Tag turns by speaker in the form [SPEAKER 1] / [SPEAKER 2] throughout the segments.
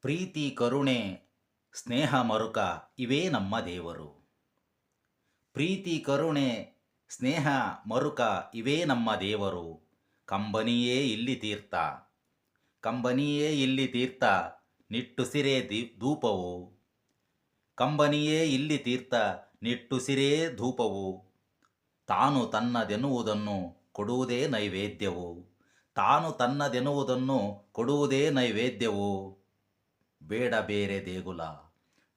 [SPEAKER 1] ಪ್ರೀತಿ ಕರುಣೆ ಸ್ನೇಹ ಮರುಕ ಇವೇ ನಮ್ಮ ದೇವರು. ಪ್ರೀತಿ ಕರುಣೆ ಸ್ನೇಹ ಮರುಕ ಇವೇ ನಮ್ಮ ದೇವರು. ಕಂಬನಿಯೇ ಇಲ್ಲಿ ತೀರ್ಥ, ಕಂಬನಿಯೇ ಇಲ್ಲಿ ತೀರ್ಥ, ನಿಟ್ಟುಸಿರೇ ಧೂಪವು. ಕಂಬನಿಯೇ ಇಲ್ಲಿ ತೀರ್ಥ, ನಿಟ್ಟುಸಿರೇ ಧೂಪವು. ತಾನು ತನ್ನದೆನ್ನುವುದನ್ನು ಕೊಡುವುದೇ ನೈವೇದ್ಯವು. ತಾನು ತನ್ನದೆನ್ನುವುದನ್ನು ಕೊಡುವುದೇ ನೈವೇದ್ಯವು. ಬೇಡ ಬೇರೆ ದೇಗುಲ,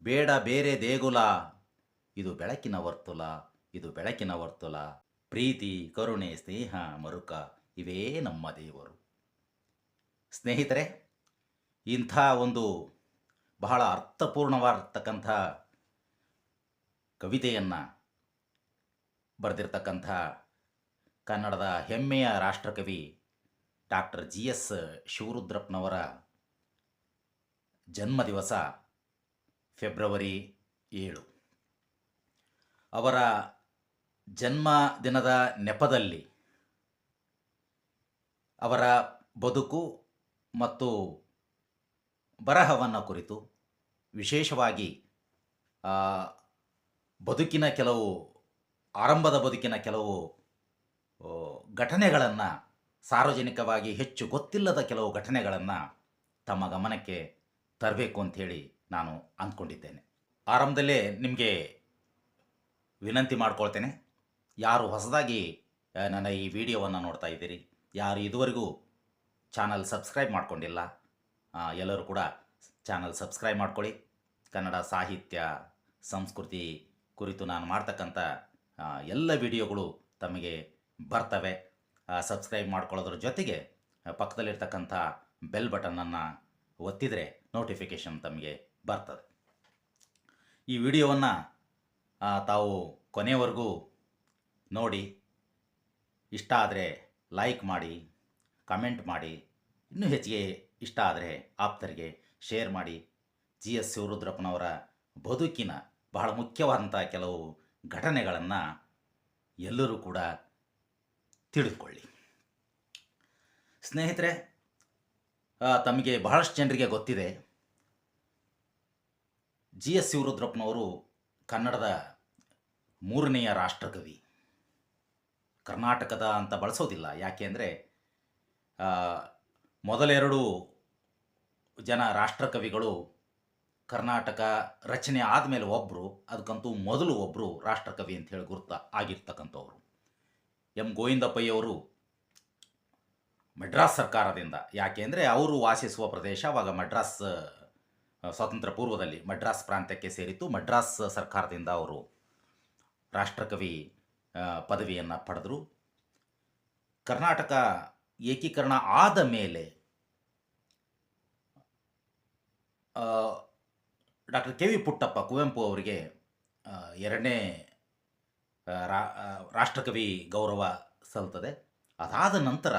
[SPEAKER 1] ಬೇಡ ಬೇರೆ ದೇಗುಲ, ಇದು ಬೆಳಕಿನ ವರ್ತುಲ, ಇದು ಬೆಳಕಿನ ವರ್ತುಲ. ಪ್ರೀತಿ ಕರುಣೆ ಸ್ನೇಹ ಮರುಕ ಇವೇ ನಮ್ಮ ದೇವರು. ಸ್ನೇಹಿತರೆ, ಇಂಥ ಒಂದು ಬಹಳ ಅರ್ಥಪೂರ್ಣವಾಗಿರ್ತಕ್ಕಂಥ ಕವಿತೆಯನ್ನು ಬರೆದಿರ್ತಕ್ಕಂಥ ಕನ್ನಡದ ಹೆಮ್ಮೆಯ ರಾಷ್ಟ್ರಕವಿ ಡಾಕ್ಟರ್ GS ಶಿವರುದ್ರಪ್ಪನವರ ಜನ್ಮದಿವಸ ಫೆಬ್ರವರಿ 7. ಅವರ ಜನ್ಮದಿನದ ನೆಪದಲ್ಲಿ ಅವರ ಬದುಕು ಮತ್ತು ಬರಹವನ್ನು ಕುರಿತು ವಿಶೇಷವಾಗಿ ಬದುಕಿನ ಕೆಲವು ಆರಂಭದ ಬದುಕಿನ ಕೆಲವು ಘಟನೆಗಳನ್ನು, ಸಾರ್ವಜನಿಕವಾಗಿ ಹೆಚ್ಚು ಗೊತ್ತಿಲ್ಲದ ಕೆಲವು ಘಟನೆಗಳನ್ನು ತಮ್ಮ ಗಮನಕ್ಕೆ ತರಬೇಕು ಅಂಥೇಳಿ ನಾನು ಅಂದ್ಕೊಂಡಿದ್ದೇನೆ. ಆರಂಭದಲ್ಲೇ ನಿಮಗೆ ವಿನಂತಿ ಮಾಡ್ಕೊಳ್ತೇನೆ, ಯಾರು ಹೊಸದಾಗಿ ನನ್ನ ಈ ವಿಡಿಯೋವನ್ನು ನೋಡ್ತಾ ಇದ್ದೀರಿ, ಯಾರು ಇದುವರೆಗೂ ಚಾನಲ್ ಸಬ್ಸ್ಕ್ರೈಬ್ ಮಾಡ್ಕೊಂಡಿಲ್ಲ, ಎಲ್ಲರೂ ಕೂಡ ಚಾನಲ್ ಸಬ್ಸ್ಕ್ರೈಬ್ ಮಾಡ್ಕೊಳ್ಳಿ. ಕನ್ನಡ ಸಾಹಿತ್ಯ ಸಂಸ್ಕೃತಿ ಕುರಿತು ನಾನು ಮಾಡ್ತಕ್ಕಂಥ ಎಲ್ಲ ವಿಡಿಯೋಗಳು ತಮಗೆ ಬರ್ತವೆ. ಸಬ್ಸ್ಕ್ರೈಬ್ ಮಾಡ್ಕೊಳ್ಳೋದ್ರ ಜೊತೆಗೆ ಪಕ್ಕದಲ್ಲಿರ್ತಕ್ಕಂಥ ಬೆಲ್ ಬಟನನ್ನು ಒತ್ತಿದರೆ ನೋಟಿಫಿಕೇಷನ್ ತಮಗೆ ಬರ್ತದೆ. ಈ ವಿಡಿಯೋವನ್ನು ತಾವು ಕೊನೆಯವರೆಗೂ ನೋಡಿ, ಇಷ್ಟ ಆದರೆ ಲೈಕ್ ಮಾಡಿ, ಕಮೆಂಟ್ ಮಾಡಿ, ಇನ್ನೂ ಹೆಚ್ಚಿಗೆ ಇಷ್ಟ ಆದರೆ ಆಪ್ತರಿಗೆ ಶೇರ್ ಮಾಡಿ. GS ಶಿವರುದ್ರಪ್ಪನವರ ಬದುಕಿನ ಬಹಳ ಮುಖ್ಯವಾದಂಥ ಕೆಲವು ಘಟನೆಗಳನ್ನು ಎಲ್ಲರೂ ಕೂಡ ತಿಳಿದುಕೊಳ್ಳಿ. ಸ್ನೇಹಿತರೆ, ತಮಗೆ ಬಹಳಷ್ಟು ಜನರಿಗೆ ಗೊತ್ತಿದೆ, GS ಶಿವರುದ್ರಪ್ಪನವರು ಕನ್ನಡದ 3ನೆಯ ರಾಷ್ಟ್ರಕವಿ. ಕರ್ನಾಟಕದ ಅಂತ ಬಳಸೋದಿಲ್ಲ, ಯಾಕೆ ಅಂದರೆ ಮೊದಲೆರಡು ಜನ ರಾಷ್ಟ್ರಕವಿಗಳು ಕರ್ನಾಟಕ ರಚನೆ ಆದಮೇಲೆ ಒಬ್ಬರು, ಅದಕ್ಕಂತೂ ಮೊದಲು ಒಬ್ಬರು ರಾಷ್ಟ್ರಕವಿ ಅಂಥೇಳಿ ಆಗಿರ್ತಕ್ಕಂಥವ್ರು ಎಂ ಗೋವಿಂದಪ್ಪಯ್ಯವರು ಮಡ್ರಾಸ್ ಸರ್ಕಾರದಿಂದ. ಯಾಕೆ ಅಂದರೆ ಅವರು ವಾಸಿಸುವ ಪ್ರದೇಶ ಆವಾಗ ಮಡ್ರಾಸ್ ಸ್ವಾತಂತ್ರ್ಯ ಪೂರ್ವದಲ್ಲಿ ಮಡ್ರಾಸ್ ಪ್ರಾಂತ್ಯಕ್ಕೆ ಸೇರಿತ್ತು. ಮಡ್ರಾಸ್ ಸರ್ಕಾರದಿಂದ ಅವರು ರಾಷ್ಟ್ರಕವಿ ಪದವಿಯನ್ನು ಪಡೆದರು. ಕರ್ನಾಟಕ ಏಕೀಕರಣ ಆದ ಮೇಲೆ ಡಾಕ್ಟರ್ KV ಪುಟ್ಟಪ್ಪ ಕುವೆಂಪು ಅವರಿಗೆ 2ನೇ ರಾಷ್ಟ್ರಕವಿ ಗೌರವ ಸಲ್ತದೆ. ಅದಾದ ನಂತರ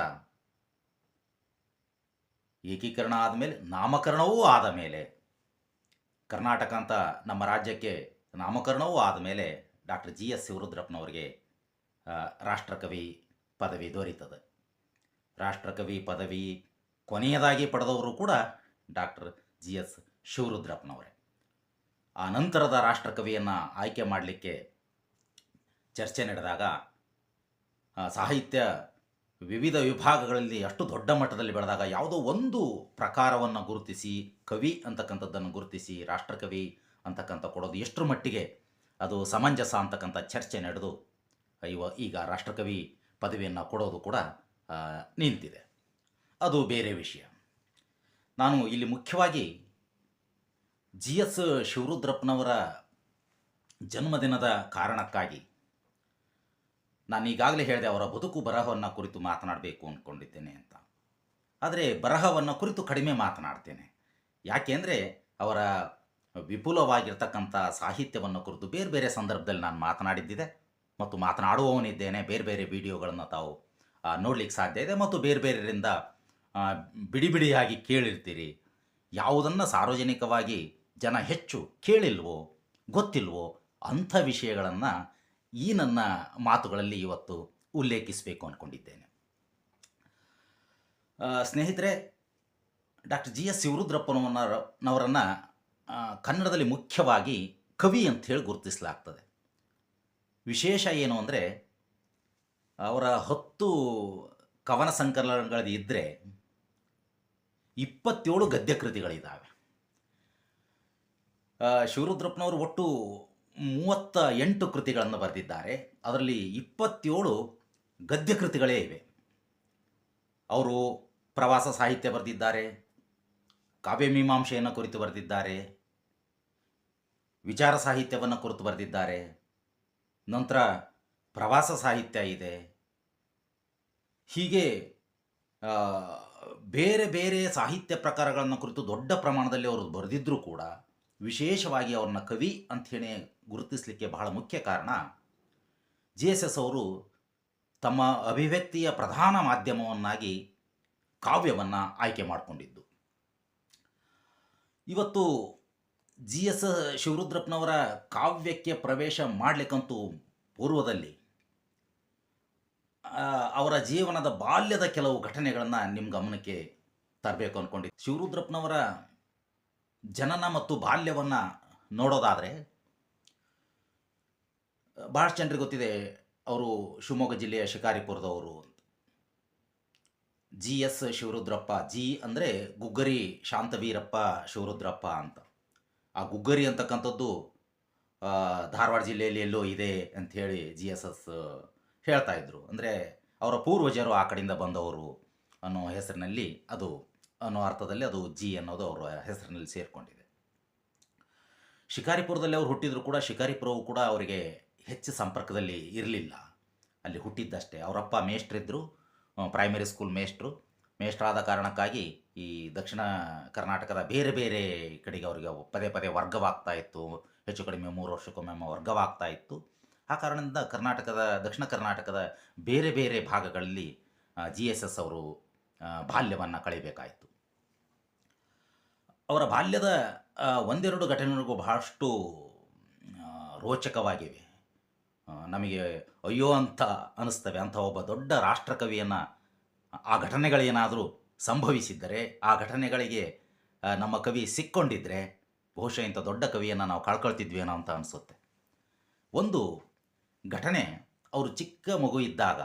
[SPEAKER 1] ಏಕೀಕರಣ ಆದಮೇಲೆ, ನಾಮಕರಣವೂ ಆದ ಮೇಲೆ, ಕರ್ನಾಟಕ ಅಂತ ನಮ್ಮ ರಾಜ್ಯಕ್ಕೆ ನಾಮಕರಣವೂ ಆದಮೇಲೆ ಡಾಕ್ಟರ್ GS ಶಿವರುದ್ರಪ್ಪನವರಿಗೆ ರಾಷ್ಟ್ರಕವಿ ಪದವಿ ದೊರೀತದೆ. ರಾಷ್ಟ್ರಕವಿ ಪದವಿ ಕೊನೆಯದಾಗಿ ಪಡೆದವರು ಕೂಡ ಡಾಕ್ಟರ್ GS ಶಿವರುದ್ರಪ್ಪನವರೇ. ಆ ನಂತರದ ರಾಷ್ಟ್ರಕವಿಯನ್ನು ಆಯ್ಕೆ ಮಾಡಲಿಕ್ಕೆ ಚರ್ಚೆ ನಡೆದಾಗ ಸಾಹಿತ್ಯ ವಿವಿಧ ವಿಭಾಗಗಳಲ್ಲಿ ಅಷ್ಟು ದೊಡ್ಡ ಮಟ್ಟದಲ್ಲಿ ಬೆಳೆದಾಗ ಯಾವುದೋ ಒಂದು ಪ್ರಕಾರವನ್ನು ಗುರುತಿಸಿ, ಕವಿ ಅಂತಕ್ಕಂಥದ್ದನ್ನು ಗುರುತಿಸಿ ರಾಷ್ಟ್ರಕವಿ ಅಂತಕ್ಕಂಥ ಕೊಡೋದು ಎಷ್ಟರ ಮಟ್ಟಿಗೆ ಅದು ಸಮಂಜಸ ಅಂತಕ್ಕಂಥ ಚರ್ಚೆ ನಡೆದು ಈಗ ರಾಷ್ಟ್ರಕವಿ ಪದವಿಯನ್ನು ಕೊಡೋದು ಕೂಡ ನಿಂತಿದೆ. ಅದು ಬೇರೆ ವಿಷಯ. ನಾನು ಇಲ್ಲಿ ಮುಖ್ಯವಾಗಿ GS ಶಿವರುದ್ರಪ್ಪನವರ ಜನ್ಮದಿನದ ಕಾರಣಕ್ಕಾಗಿ ನಾನು ಈಗಾಗಲೇ ಹೇಳಿದೆ, ಅವರ ಬದುಕು ಬರಹವನ್ನು ಕುರಿತು ಮಾತನಾಡಬೇಕು ಅಂದ್ಕೊಂಡಿದ್ದೇನೆ ಅಂತ. ಆದರೆ ಬರಹವನ್ನು ಕುರಿತು ಕಡಿಮೆ ಮಾತನಾಡ್ತೇನೆ. ಯಾಕೆ ಅಂದರೆ ಅವರ ವಿಪುಲವಾಗಿರ್ತಕ್ಕಂಥ ಸಾಹಿತ್ಯವನ್ನು ಕುರಿತು ಬೇರೆ ಬೇರೆ ಸಂದರ್ಭದಲ್ಲಿ ನಾನು ಮಾತನಾಡಿದ್ದಿದೆ ಮತ್ತು ಮಾತನಾಡುವವನಿದ್ದೇನೆ. ಬೇರೆ ಬೇರೆ ವಿಡಿಯೋಗಳನ್ನು ತಾವು ನೋಡಲಿಕ್ಕೆ ಸಾಧ್ಯ ಇದೆ ಮತ್ತು ಬೇರೆ ಬೇರೆಯವರಿಂದ ಬಿಡಿ ಬಿಡಿಯಾಗಿ ಕೇಳಿರ್ತೀರಿ. ಯಾವುದನ್ನು ಸಾರ್ವಜನಿಕವಾಗಿ ಜನ ಹೆಚ್ಚು ಕೇಳಿಲ್ವೋ, ಗೊತ್ತಿಲ್ವೋ ಅಂಥ ವಿಷಯಗಳನ್ನು ಈ ನನ್ನ ಮಾತುಗಳಲ್ಲಿ ಇವತ್ತು ಉಲ್ಲೇಖಿಸಬೇಕು ಅಂದ್ಕೊಂಡಿದ್ದೇನೆ. ಸ್ನೇಹಿತರೆ, ಡಾಕ್ಟರ್ ಜಿ ಎಸ್ ಶಿವರುದ್ರಪ್ಪನವರನ್ನು ಕನ್ನಡದಲ್ಲಿ ಮುಖ್ಯವಾಗಿ ಕವಿ ಅಂತ ಹೇಳಿ ಗುರುತಿಸಲಾಗ್ತದೆ. ವಿಶೇಷ ಏನು ಅಂದರೆ ಅವರ 10 ಕವನ ಸಂಕಲನಗಳು ಇದ್ದರೆ 27 ಗದ್ಯ ಕೃತಿಗಳಿದ್ದಾವೆ. ಶಿವರುದ್ರಪ್ಪನವರು ಒಟ್ಟು 38 ಕೃತಿಗಳನ್ನು ಬರೆದಿದ್ದಾರೆ. ಅದರಲ್ಲಿ 27 ಗದ್ಯ ಕೃತಿಗಳೇ ಇವೆ. ಅವರು ಪ್ರವಾಸ ಸಾಹಿತ್ಯ ಬರೆದಿದ್ದಾರೆ, ಕಾವ್ಯಮೀಮಾಂಸೆಯನ್ನು ಕುರಿತು ಬರೆದಿದ್ದಾರೆ, ವಿಚಾರ ಸಾಹಿತ್ಯವನ್ನು ಕುರಿತು ಬರೆದಿದ್ದಾರೆ, ನಂತರ ಪ್ರವಾಸ ಸಾಹಿತ್ಯ ಇದೆ. ಹೀಗೆ ಆ, ಬೇರೆ ಬೇರೆ ಸಾಹಿತ್ಯ ಪ್ರಕಾರಗಳನ್ನು ಕುರಿತು ದೊಡ್ಡ ಪ್ರಮಾಣದಲ್ಲಿ ಅವರು ಬರೆದಿದ್ದರೂ ಕೂಡ ವಿಶೇಷವಾಗಿ ಅವ್ರನ್ನ ಕವಿ ಅಂಥೇಳಿ ಗುರುತಿಸಲಿಕ್ಕೆ ಬಹಳ ಮುಖ್ಯ ಕಾರಣ ಜಿ ಎಸ್ ಎಸ್ ಅವರು ತಮ್ಮ ಅಭಿವ್ಯಕ್ತಿಯ ಪ್ರಧಾನ ಮಾಧ್ಯಮವನ್ನಾಗಿ ಕಾವ್ಯವನ್ನು ಆಯ್ಕೆ ಮಾಡಿಕೊಂಡಿದ್ದು. ಇವತ್ತು ಜಿ ಎಸ್ ಶಿವರುದ್ರಪ್ಪನವರ ಕಾವ್ಯಕ್ಕೆ ಪ್ರವೇಶ ಮಾಡಲಿಕ್ಕಂತೂ ಪೂರ್ವದಲ್ಲಿ ಅವರ ಜೀವನದ ಬಾಲ್ಯದ ಕೆಲವು ಘಟನೆಗಳನ್ನು ನಿಮ್ಮ ಗಮನಕ್ಕೆ ತರಬೇಕು ಅಂದ್ಕೊಂಡಿದ್ದು. ಶಿವರುದ್ರಪ್ಪನವರ ಜನನ ಮತ್ತು ಬಾಲ್ಯವನ್ನು ನೋಡೋದಾದರೆ ಭಾಳಷ್ಟು ಜನರಿಗೆ ಗೊತ್ತಿದೆ, ಅವರು ಶಿವಮೊಗ್ಗ ಜಿಲ್ಲೆಯ ಶಿಕಾರಿಪುರದವರು. ಜಿ ಎಸ್ ಶಿವರುದ್ರಪ್ಪ, ಜಿ ಅಂದರೆ ಗುಗ್ಗರಿ ಶಾಂತವೀರಪ್ಪ ಶಿವರುದ್ರಪ್ಪ ಅಂತ. ಆ ಗುಗ್ಗರಿ ಅಂತಕ್ಕಂಥದ್ದು ಧಾರವಾಡ ಜಿಲ್ಲೆಯಲ್ಲಿ ಎಲ್ಲೋ ಇದೆ ಅಂಥೇಳಿ ಜಿ ಎಸ್ ಎಸ್ ಹೇಳ್ತಾ ಇದ್ರು. ಅಂದರೆ ಅವರ ಪೂರ್ವಜರು ಆ ಕಡೆಯಿಂದ ಬಂದವರು ಅನ್ನೋ ಹೆಸರಿನಲ್ಲಿ, ಅದು ಅನ್ನೋ ಅರ್ಥದಲ್ಲಿ ಅದು ಜಿ ಅನ್ನೋದು ಅವರ ಹೆಸರಿನಲ್ಲಿ ಸೇರಿಕೊಂಡಿದೆ. ಶಿಕಾರಿಪುರದಲ್ಲಿ ಅವರು ಹುಟ್ಟಿದ್ರು ಕೂಡ ಶಿಕಾರಿಪುರವು ಕೂಡ ಅವರಿಗೆ ಹೆಚ್ಚು ಸಂಪರ್ಕದಲ್ಲಿ ಇರಲಿಲ್ಲ. ಅಲ್ಲಿ ಹುಟ್ಟಿದ್ದಷ್ಟೇ. ಅವರಪ್ಪ ಮೇಷ್ಟ್ರಿದ್ದರು, ಪ್ರೈಮರಿ ಸ್ಕೂಲ್ ಮೇಷ್ಟ್ರಾದ ಕಾರಣಕ್ಕಾಗಿ ಈ ದಕ್ಷಿಣ ಕರ್ನಾಟಕದ ಬೇರೆ ಬೇರೆ ಕಡೆಗೆ ಅವರಿಗೆ ಪದೇ ಪದೇ ವರ್ಗವಾಗ್ತಾ ಇತ್ತು. ಹೆಚ್ಚು ಕಡಿಮೆ 3 ವರ್ಷಕ್ಕೊಮ್ಮೆ ವರ್ಗವಾಗ್ತಾ ಇತ್ತು. ಆ ಕಾರಣದಿಂದ ದಕ್ಷಿಣ ಕರ್ನಾಟಕದ ಬೇರೆ ಬೇರೆ ಭಾಗಗಳಲ್ಲಿ ಜಿ ಎಸ್ ಎಸ್ ಅವರು ಬಾಲ್ಯವನ್ನು ಕಳೆಯಬೇಕಾಯಿತು. ಅವರ ಬಾಲ್ಯದ ಒಂದೆರಡು ಘಟನೆಗಳಿಗೂ ಬಹಳಷ್ಟು ರೋಚಕವಾಗಿವೆ. ನಮಗೆ ಅಯ್ಯೋ ಅಂತ ಅನ್ನಿಸ್ತವೆ. ಅಂಥ ಒಬ್ಬ ದೊಡ್ಡ ರಾಷ್ಟ್ರಕವಿಯನ್ನು ಆ ಘಟನೆಗಳೇನಾದರೂ ಸಂಭವಿಸಿದ್ದರೆ, ಆ ಘಟನೆಗಳಿಗೆ ನಮ್ಮ ಕವಿ ಸಿಕ್ಕೊಂಡಿದ್ದರೆ ಬಹುಶಃ ಇಂಥ ದೊಡ್ಡ ಕವಿಯನ್ನು ನಾವು ಕಳ್ಕೊಳ್ತಿದ್ವೇನೋ ಅಂತ ಅನಿಸುತ್ತೆ. ಒಂದು ಘಟನೆ, ಅವರು ಚಿಕ್ಕ ಮಗು ಇದ್ದಾಗ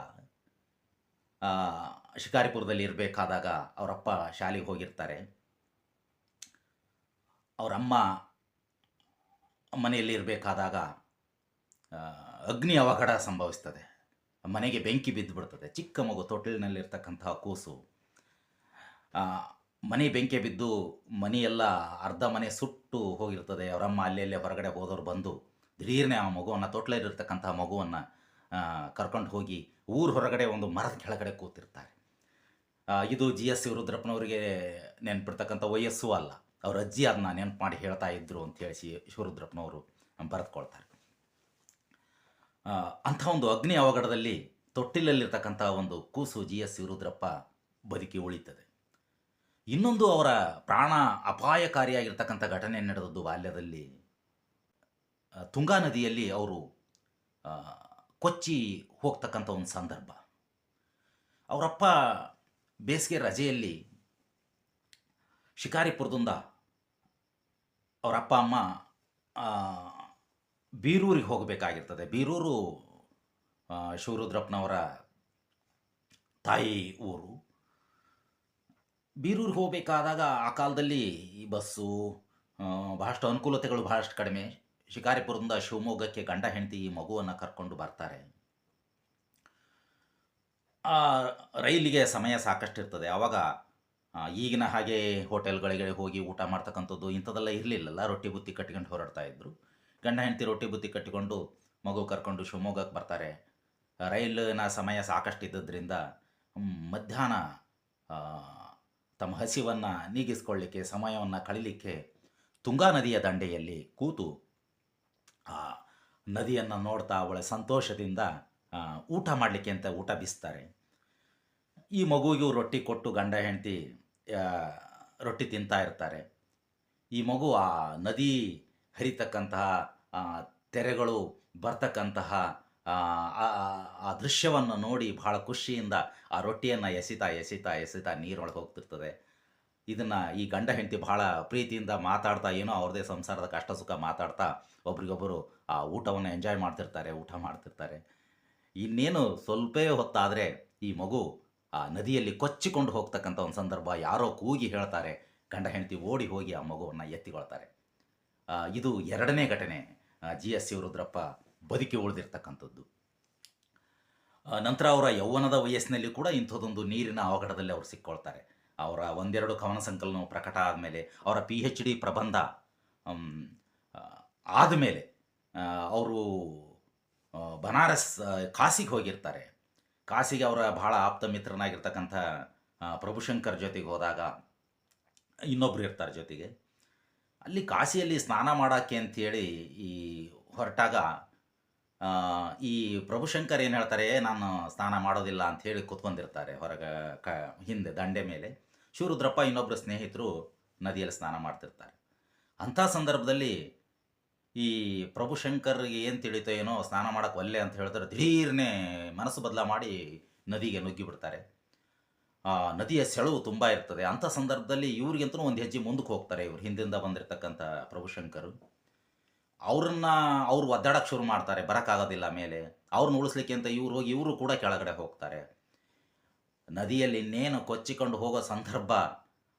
[SPEAKER 1] ಶಿಕಾರಿಪುರದಲ್ಲಿ ಇರಬೇಕಾದಾಗ ಅವರಪ್ಪ ಶಾಲೆಗೆ ಹೋಗಿರ್ತಾರೆ. ಅವರಮ್ಮ ಮನೆಯಲ್ಲಿ ಇರಬೇಕಾದಾಗ ಅಗ್ನಿ ಅವಘಡ ಸಂಭವಿಸ್ತದೆ. ಮನೆಗೆ ಬೆಂಕಿ ಬಿದ್ದು ಬಿಡ್ತದೆ. ಚಿಕ್ಕ ಮಗು, ತೊಟ್ಟಿಲಿನಲ್ಲಿರ್ತಕ್ಕಂತಹ ಕೂಸು. ಮನೆ ಬೆಂಕಿ ಬಿದ್ದು ಮನೆಯೆಲ್ಲ ಅರ್ಧ ಮನೆ ಸುಟ್ಟು ಹೋಗಿರ್ತದೆ. ಅವರಮ್ಮ ಅಲ್ಲೇ ಹೊರಗಡೆ ಹೋದವ್ರು ಬಂದು ದಿಢೀರ್ನೆ ಆ ಮಗುವನ್ನು, ತೊಟ್ಲಲ್ಲಿರ್ತಕ್ಕಂಥ ಮಗುವನ್ನು ಕರ್ಕೊಂಡು ಹೋಗಿ ಊರು ಹೊರಗಡೆ ಒಂದು ಮರದ ಕೆಳಗಡೆ ಕೂತಿರ್ತಾರೆ. ಇದು ಜಿ ಎಸ್ ಶಿವರುದ್ರಪ್ಪನವರಿಗೆ ನೆನಪಿರ್ತಕ್ಕಂಥ ವಯಸ್ಸು ಅಲ್ಲ. ಅವ್ರ ಅಜ್ಜಿ ಅದನ್ನ ನೆನಪು ಮಾಡಿ ಹೇಳ್ತಾ ಇದ್ರು ಅಂತೇಳಿ ಶಿವರುದ್ರಪ್ಪನವರು ಬರೆದುಕೊಳ್ತಾರೆ. ಅಂಥ ಒಂದು ಅಗ್ನಿ ಅವಘಡದಲ್ಲಿ ತೊಟ್ಟಿಲಲ್ಲಿರ್ತಕ್ಕಂಥ ಒಂದು ಕೂಸು ಜಿ ಎಸ್ ಶಿವರುದ್ರಪ್ಪ ಬದುಕಿ ಉಳಿತದೆ. ಇನ್ನೊಂದು ಅವರ ಪ್ರಾಣ ಅಪಾಯಕಾರಿಯಾಗಿರ್ತಕ್ಕಂಥ ಘಟನೆ ನಡೆದದ್ದು ಬಾಲ್ಯದಲ್ಲಿ. ತುಂಗಾ ನದಿಯಲ್ಲಿ ಅವರು ಕೊಚ್ಚಿ ಹೋಗ್ತಕ್ಕಂಥ ಒಂದು ಸಂದರ್ಭ. ಅವರಪ್ಪ ಬೇಸಿಗೆ ರಜೆಯಲ್ಲಿ ಶಿಕಾರಿಪುರದಿಂದ ಅವರಪ್ಪ ಅಮ್ಮ ಬೀರೂರಿಗೆ ಹೋಗಬೇಕಾಗಿರ್ತದೆ. ಬೀರೂರು ಶಿವರುದ್ರಪ್ಪನವರ ತಾಯಿ ಊರು. ಬೀರೂರಿಗೆ ಹೋಗಬೇಕಾದಾಗ ಆ ಕಾಲದಲ್ಲಿ ಈ ಬಸ್ಸು ಬಹಳಷ್ಟು ಅನುಕೂಲತೆಗಳು ಬಹಳಷ್ಟು ಕಡಿಮೆ. ಶಿಕಾರಿಪುರದಿಂದ ಶಿವಮೊಗ್ಗಕ್ಕೆ ಗಂಡ ಹೆಂಡತಿ ಈ ಮಗುವನ್ನು ಕರ್ಕೊಂಡು ಬರ್ತಾರೆ. ರೈಲಿಗೆ ಸಮಯ ಸಾಕಷ್ಟು ಇರ್ತದೆ. ಆವಾಗ ಈಗಿನ ಹಾಗೆ ಹೋಟೆಲ್ಗಳಿಗೆ ಹೋಗಿ ಊಟ ಮಾಡ್ತಕ್ಕಂಥದ್ದು ಇಂಥದ್ದೆಲ್ಲ ಇರಲಿಲ್ಲಲ್ಲ. ರೊಟ್ಟಿ ಬುತ್ತಿ ಕಟ್ಕೊಂಡು ಹೊರಡ್ತಾ ಇದ್ದರು. ಗಂಡ ಹೆಂಡತಿ ರೊಟ್ಟಿ ಬುತ್ತಿ ಕಟ್ಟಿಕೊಂಡು ಮಗು ಕರ್ಕೊಂಡು ಶಿವಮೊಗ್ಗಕ್ಕೆ ಬರ್ತಾರೆ. ರೈಲಿನ ಸಮಯ ಸಾಕಷ್ಟು ಇದ್ದದ್ರಿಂದ ಮಧ್ಯಾಹ್ನ ತಮ್ಮ ಹಸಿವನ್ನು ನೀಗಿಸ್ಕೊಳ್ಳಿಕ್ಕೆ, ಸಮಯವನ್ನು ಕಳೀಲಿಕ್ಕೆ ತುಂಗಾ ನದಿಯ ದಂಡೆಯಲ್ಲಿ ಕೂತು ಆ ನದಿಯನ್ನು ನೋಡ್ತಾ ಅವಳ ಸಂತೋಷದಿಂದ ಊಟ ಮಾಡಲಿಕ್ಕೆ ಅಂತ ಊಟ ಬೀಸ್ತಾರೆ. ಈ ಮಗುವಿಗೂ ರೊಟ್ಟಿ ಕೊಟ್ಟು ಗಂಡ ಹೆಂಡತಿ ರೊಟ್ಟಿ ತಿಂತಾ ಇರ್ತಾರೆ. ಈ ಮಗು ಆ ನದಿ ಹರಿತಕ್ಕಂತಹ ತೆರೆಗಳು ಬರ್ತಕ್ಕಂತಹ ಆ ದೃಶ್ಯವನ್ನು ನೋಡಿ ಬಹಳ ಖುಷಿಯಿಂದ ಆ ರೊಟ್ಟಿಯನ್ನು ಎಸಿತಾ ಎಸಿತಾ ಎಸಿತಾ ನೀರೊಳಗೆ ಹೋಗ್ತಿರ್ತದೆ. ಇದನ್ನು ಈ ಗಂಡ ಹೆಂಡತಿ ಬಹಳ ಪ್ರೀತಿಯಿಂದ ಮಾತಾಡ್ತಾ ಏನೋ ಅವ್ರದ್ದೇ ಸಂಸಾರದ ಕಷ್ಟ ಸುಖ ಮಾತಾಡ್ತಾ ಒಬ್ರಿಗೊಬ್ಬರು ಆ ಊಟವನ್ನು ಎಂಜಾಯ್ ಮಾಡ್ತಿರ್ತಾರೆ, ಊಟ ಮಾಡ್ತಿರ್ತಾರೆ. ಇನ್ನೇನು ಸ್ವಲ್ಪೇ ಹೊತ್ತಾದರೆ ಈ ಮಗು ಆ ನದಿಯಲ್ಲಿ ಕೊಚ್ಚಿಕೊಂಡು ಹೋಗ್ತಕ್ಕಂಥ ಒಂದು ಸಂದರ್ಭ, ಯಾರೋ ಕೂಗಿ ಹೇಳ್ತಾರೆ. ಗಂಡ ಹೆಂಡತಿ ಓಡಿ ಹೋಗಿ ಆ ಮಗುವನ್ನು ಎತ್ತಿಕೊಳ್ತಾರೆ. ಇದು ಎರಡನೇ ಘಟನೆ ಜಿ ಎಸ್ ಶಿವರುದ್ರಪ್ಪ ಬದುಕಿ ಉಳಿದಿರ್ತಕ್ಕಂಥದ್ದು. ನಂತರ ಅವರ ಯೌವನದ ವಯಸ್ಸಿನಲ್ಲಿ ಕೂಡ ಇಂಥದ್ದೊಂದು ನೀರಿನ ಅವಘಡದಲ್ಲಿ ಅವರು ಸಿಕ್ಕೊಳ್ತಾರೆ. ಅವರ ಒಂದೆರಡು ಕವನ ಸಂಕಲನವು ಪ್ರಕಟ ಆದಮೇಲೆ, ಅವರ PhD ಪ್ರಬಂಧ ಆದಮೇಲೆ ಅವರು ಬನಾರಸ್ ಕಾಶಿಗೆ ಹೋಗಿರ್ತಾರೆ. ಕಾಶಿಗೆ ಅವರ ಬಹಳ ಆಪ್ತ ಮಿತ್ರನಾಗಿರ್ತಕ್ಕಂಥ ಪ್ರಭುಶಂಕರ್ ಜೊತೆಗೆ ಹೋದಾಗ ಇನ್ನೊಬ್ಬರು ಇರ್ತಾರೆ ಜೊತೆಗೆ. ಅಲ್ಲಿ ಕಾಶಿಯಲ್ಲಿ ಸ್ನಾನ ಮಾಡೋಕ್ಕೆ ಅಂಥೇಳಿ ಈ ಹೊರಟಾಗ ಈ ಪ್ರಭುಶಂಕರ್ ಏನು ಹೇಳ್ತಾರೆ, ನಾನು ಸ್ನಾನ ಮಾಡೋದಿಲ್ಲ ಅಂಥೇಳಿ ಕೂತ್ಕೊಂಡಿರ್ತಾರೆ ಹೊರಗೆ ಹಿಂದೆ ದಂಡೆ ಮೇಲೆ. ಶಿವರುದ್ರಪ್ಪ ಇನ್ನೊಬ್ಬರು ಸ್ನೇಹಿತರು ನದಿಯಲ್ಲಿ ಸ್ನಾನ ಮಾಡ್ತಿರ್ತಾರೆ. ಅಂಥ ಸಂದರ್ಭದಲ್ಲಿ ಈ ಪ್ರಭುಶಂಕರ್ಗೆ ಏನು ತಿಳಿತೋ ಏನೋ, ಸ್ನಾನ ಮಾಡೋಕ್ಕೆ ಒಲ್ಲೆ ಅಂತ ಹೇಳಿದ್ರೆ ದಿಢೀರ್ನೇ ಮನಸ್ಸು ಬದಲ ಮಾಡಿ ನದಿಗೆ ನುಗ್ಗಿಬಿಡ್ತಾರೆ. ನದಿಯ ಸೆಳವು ತುಂಬ ಇರ್ತದೆ. ಅಂಥ ಸಂದರ್ಭದಲ್ಲಿ ಇವ್ರಿಗಂತೂ ಒಂದು ಹೆಜ್ಜೆ ಮುಂದಕ್ಕೆ ಹೋಗ್ತಾರೆ. ಇವ್ರು ಹಿಂದಿಂದ ಬಂದಿರತಕ್ಕಂಥ ಪ್ರಭುಶಂಕರು ಅವ್ರು ಒದ್ದಾಡಕ್ಕೆ ಶುರು ಮಾಡ್ತಾರೆ, ಬರೋಕ್ಕಾಗೋದಿಲ್ಲ ಮೇಲೆ. ಅವ್ರನ್ನ ಉಳಿಸ್ಲಿಕ್ಕೆ ಅಂತ ಇವ್ರು ಹೋಗಿ ಇವರು ಕೂಡ ಕೆಳಗಡೆ ಹೋಗ್ತಾರೆ. ನದಿಯಲ್ಲಿ ಇನ್ನೇನು ಕೊಚ್ಚಿಕೊಂಡು ಹೋಗೋ ಸಂದರ್ಭ.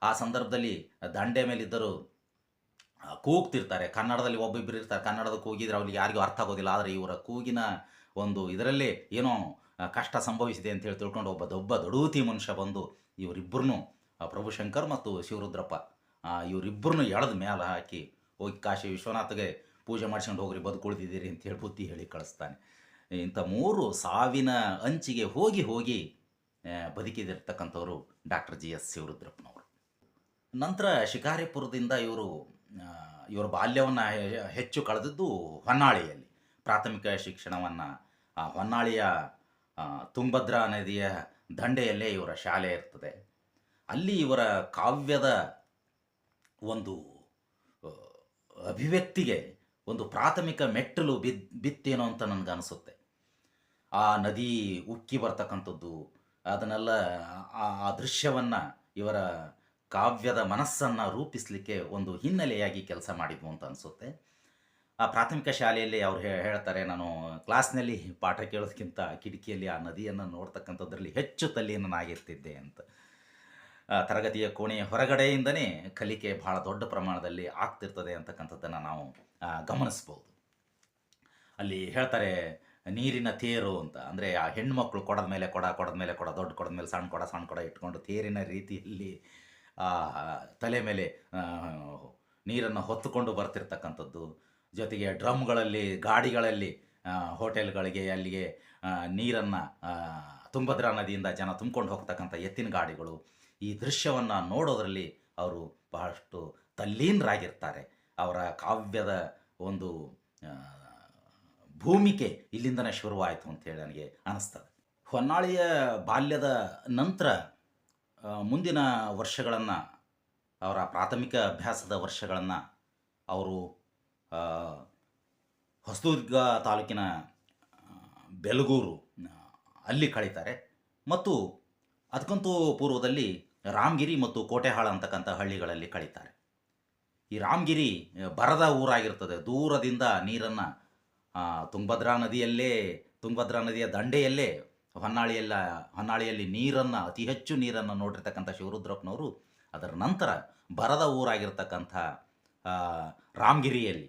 [SPEAKER 1] ಆ ಸಂದರ್ಭದಲ್ಲಿ ದಂಡೆ ಮೇಲಿದ್ದರು ಕೂಗ್ತಿರ್ತಾರೆ. ಕನ್ನಡದಲ್ಲಿ ಒಬ್ಬೊಬ್ಬರು ಇರ್ತಾರೆ, ಕನ್ನಡದ ಕೂಗಿದ್ರೆ ಅವ್ರಿಗೆ ಯಾರಿಗೂ ಅರ್ಥ ಆಗೋದಿಲ್ಲ. ಆದರೆ ಇವರ ಕೂಗಿನ ಒಂದು ಇದರಲ್ಲಿ ಏನೋ ಕಷ್ಟ ಸಂಭವಿಸಿದೆ ಅಂತೇಳಿ ತಿಳ್ಕೊಂಡು ಒಬ್ಬ ದೊಡೂತಿ ಮನುಷ್ಯ ಬಂದು ಇವರಿಬ್ಬರನ್ನು, ಪ್ರಭುಶಂಕರ್ ಮತ್ತು ಶಿವರುದ್ರಪ್ಪ ಇವರಿಬ್ಬರನ್ನು ಎಳೆದ ಮೇಲೆ ಹಾಕಿ ಹೋಗಿ ಕಾಶಿ ವಿಶ್ವನಾಥಗೆ ಪೂಜೆ ಮಾಡ್ಸ್ಕೊಂಡು ಹೋಗ್ರಿ, ಬದುಕುಳಿದಿದ್ದೀರಿ ಅಂತೇಳಿ ಬುದ್ಧಿ ಹೇಳಿ ಕಳಿಸ್ತಾನೆ. ಇಂಥ 3 ಸಾವಿನ ಅಂಚಿಗೆ ಹೋಗಿ ಬದುಕಿದಿರ್ತಕ್ಕಂಥವ್ರು ಡಾಕ್ಟರ್ ಜಿ ಎಸ್ ಶಿವರುದ್ರಪ್ಪನವರು. ನಂತರ ಶಿಕಾರಿಪುರದಿಂದ ಇವರ ಬಾಲ್ಯವನ್ನು ಹೆಚ್ಚು ಕಳೆದದ್ದು ಹೊನ್ನಾಳಿಯಲ್ಲಿ. ಪ್ರಾಥಮಿಕ ಶಿಕ್ಷಣವನ್ನು ಹೊನ್ನಾಳಿಯ ತುಂಗಭದ್ರಾ ನದಿಯ ದಂಡೆಯಲ್ಲೇ ಇವರ ಶಾಲೆ ಇರ್ತದೆ. ಅಲ್ಲಿ ಇವರ ಕಾವ್ಯದ ಒಂದು ಅಭಿವ್ಯಕ್ತಿಗೆ ಒಂದು ಪ್ರಾಥಮಿಕ ಮೆಟ್ಟಲು ಬಿತ್ತೇನೋ ಅಂತ ನನಗನ್ನಿಸುತ್ತೆ. ಆ ನದಿ ಉಕ್ಕಿ ಬರ್ತಕ್ಕಂಥದ್ದು, ಅದನ್ನೆಲ್ಲ ಆ ದೃಶ್ಯವನ್ನು ಇವರ ಕಾವ್ಯದ ಮನಸ್ಸನ್ನು ರೂಪಿಸಲಿಕ್ಕೆ ಒಂದು ಹಿನ್ನೆಲೆಯಾಗಿ ಕೆಲಸ ಮಾಡಿದ್ವು ಅಂತ ಅನಿಸುತ್ತೆ. ಆ ಪ್ರಾಥಮಿಕ ಶಾಲೆಯಲ್ಲಿ ಅವ್ರು ಹೇಳ್ತಾರೆ, ನಾನು ಕ್ಲಾಸ್ನಲ್ಲಿ ಪಾಠ ಕೇಳೋದಕ್ಕಿಂತ ಕಿಟಕಿಯಲ್ಲಿ ಆ ನದಿಯನ್ನು ನೋಡ್ತಕ್ಕಂಥದ್ರಲ್ಲಿ ಹೆಚ್ಚು ತಲ್ಲೀನನಾಗಿರ್ತಿದ್ದೆ ಅಂತ. ತರಗತಿಯ ಕೋಣೆಯ ಹೊರಗಡೆಯಿಂದನೇ ಕಲಿಕೆ ಬಹಳ ದೊಡ್ಡ ಪ್ರಮಾಣದಲ್ಲಿ ಆಗ್ತಿರ್ತದೆ ಅಂತಕ್ಕಂಥದ್ದನ್ನು ನಾವು ಗಮನಿಸ್ಬೋದು. ಅಲ್ಲಿ ಹೇಳ್ತಾರೆ ನೀರಿನ ತೇರು ಅಂತ. ಅಂದರೆ ಆ ಹೆಣ್ಮಕ್ಳು ಕೊಡದ ಮೇಲೆ ಕೊಡ, ಕೊಡದ ಮೇಲೆ ಕೊಡ, ದೊಡ್ಡ ಕೊಡದ ಮೇಲೆ ಸಣ್ಣ ಕೊಡ ಇಟ್ಕೊಂಡು ತೇರಿನ ರೀತಿಯಲ್ಲಿ ತಲೆ ಮೇಲೆ ನೀರನ್ನು ಹೊತ್ತುಕೊಂಡು ಬರ್ತಿರ್ತಕ್ಕಂಥದ್ದು. ಜೊತೆಗೆ ಡ್ರಮ್ಗಳಲ್ಲಿ, ಗಾಡಿಗಳಲ್ಲಿ, ಹೋಟೆಲ್ಗಳಿಗೆ ಅಲ್ಲಿಗೆ ನೀರನ್ನು ತುಂಗಭದ್ರಾ ನದಿಯಿಂದ ಜನ ತುಂಬಿಕೊಂಡು ಹೋಗ್ತಕ್ಕಂಥ ಎತ್ತಿನ ಗಾಡಿಗಳು. ಈ ದೃಶ್ಯವನ್ನು ನೋಡೋದರಲ್ಲಿ ಅವರು ಬಹಳಷ್ಟು ತಲ್ಲೀನರಾಗಿರ್ತಾರೆ. ಅವರ ಕಾವ್ಯದ ಒಂದು ಭೂಮಿಕೆ ಇಲ್ಲಿಂದನೇ ಶುರುವಾಯಿತು ಅಂತೇಳಿ ನನಗೆ ಅನ್ನಿಸ್ತದೆ. ಹೊನ್ನಾಳಿಯ ಬಾಲ್ಯದ ನಂತರ ಮುಂದಿನ ವರ್ಷಗಳನ್ನು, ಅವರ ಪ್ರಾಥಮಿಕ ಅಭ್ಯಾಸದ ವರ್ಷಗಳನ್ನು ಅವರು ಹೊಸದುರ್ಗ ತಾಲೂಕಿನ ಬೆಲಗೂರು ಅಲ್ಲಿ ಕಳೀತಾರೆ. ಮತ್ತು ಅದಕ್ಕಂತೂ ಪೂರ್ವದಲ್ಲಿ ರಾಮಗಿರಿ ಮತ್ತು ಕೋಟೆಹಾಳ ಅಂತಕ್ಕಂಥ ಹಳ್ಳಿಗಳಲ್ಲಿ ಕಳೀತಾರೆ. ಈ ರಾಮಗಿರಿ ಬರದ ಊರಾಗಿರ್ತದೆ. ದೂರದಿಂದ ನೀರನ್ನು ತುಂಗಭದ್ರಾ ನದಿಯ ದಂಡೆಯಲ್ಲೇ ಹೊನ್ನಾಳಿಯಲ್ಲಿ ನೀರನ್ನು, ಅತಿ ಹೆಚ್ಚು ನೀರನ್ನು ನೋಡಿರ್ತಕ್ಕಂಥ ಶಿವರುದ್ರಪ್ಪನವರು ಅದರ ನಂತರ ಬರದ ಊರಾಗಿರ್ತಕ್ಕಂಥ ರಾಮಗಿರಿಯಲ್ಲಿ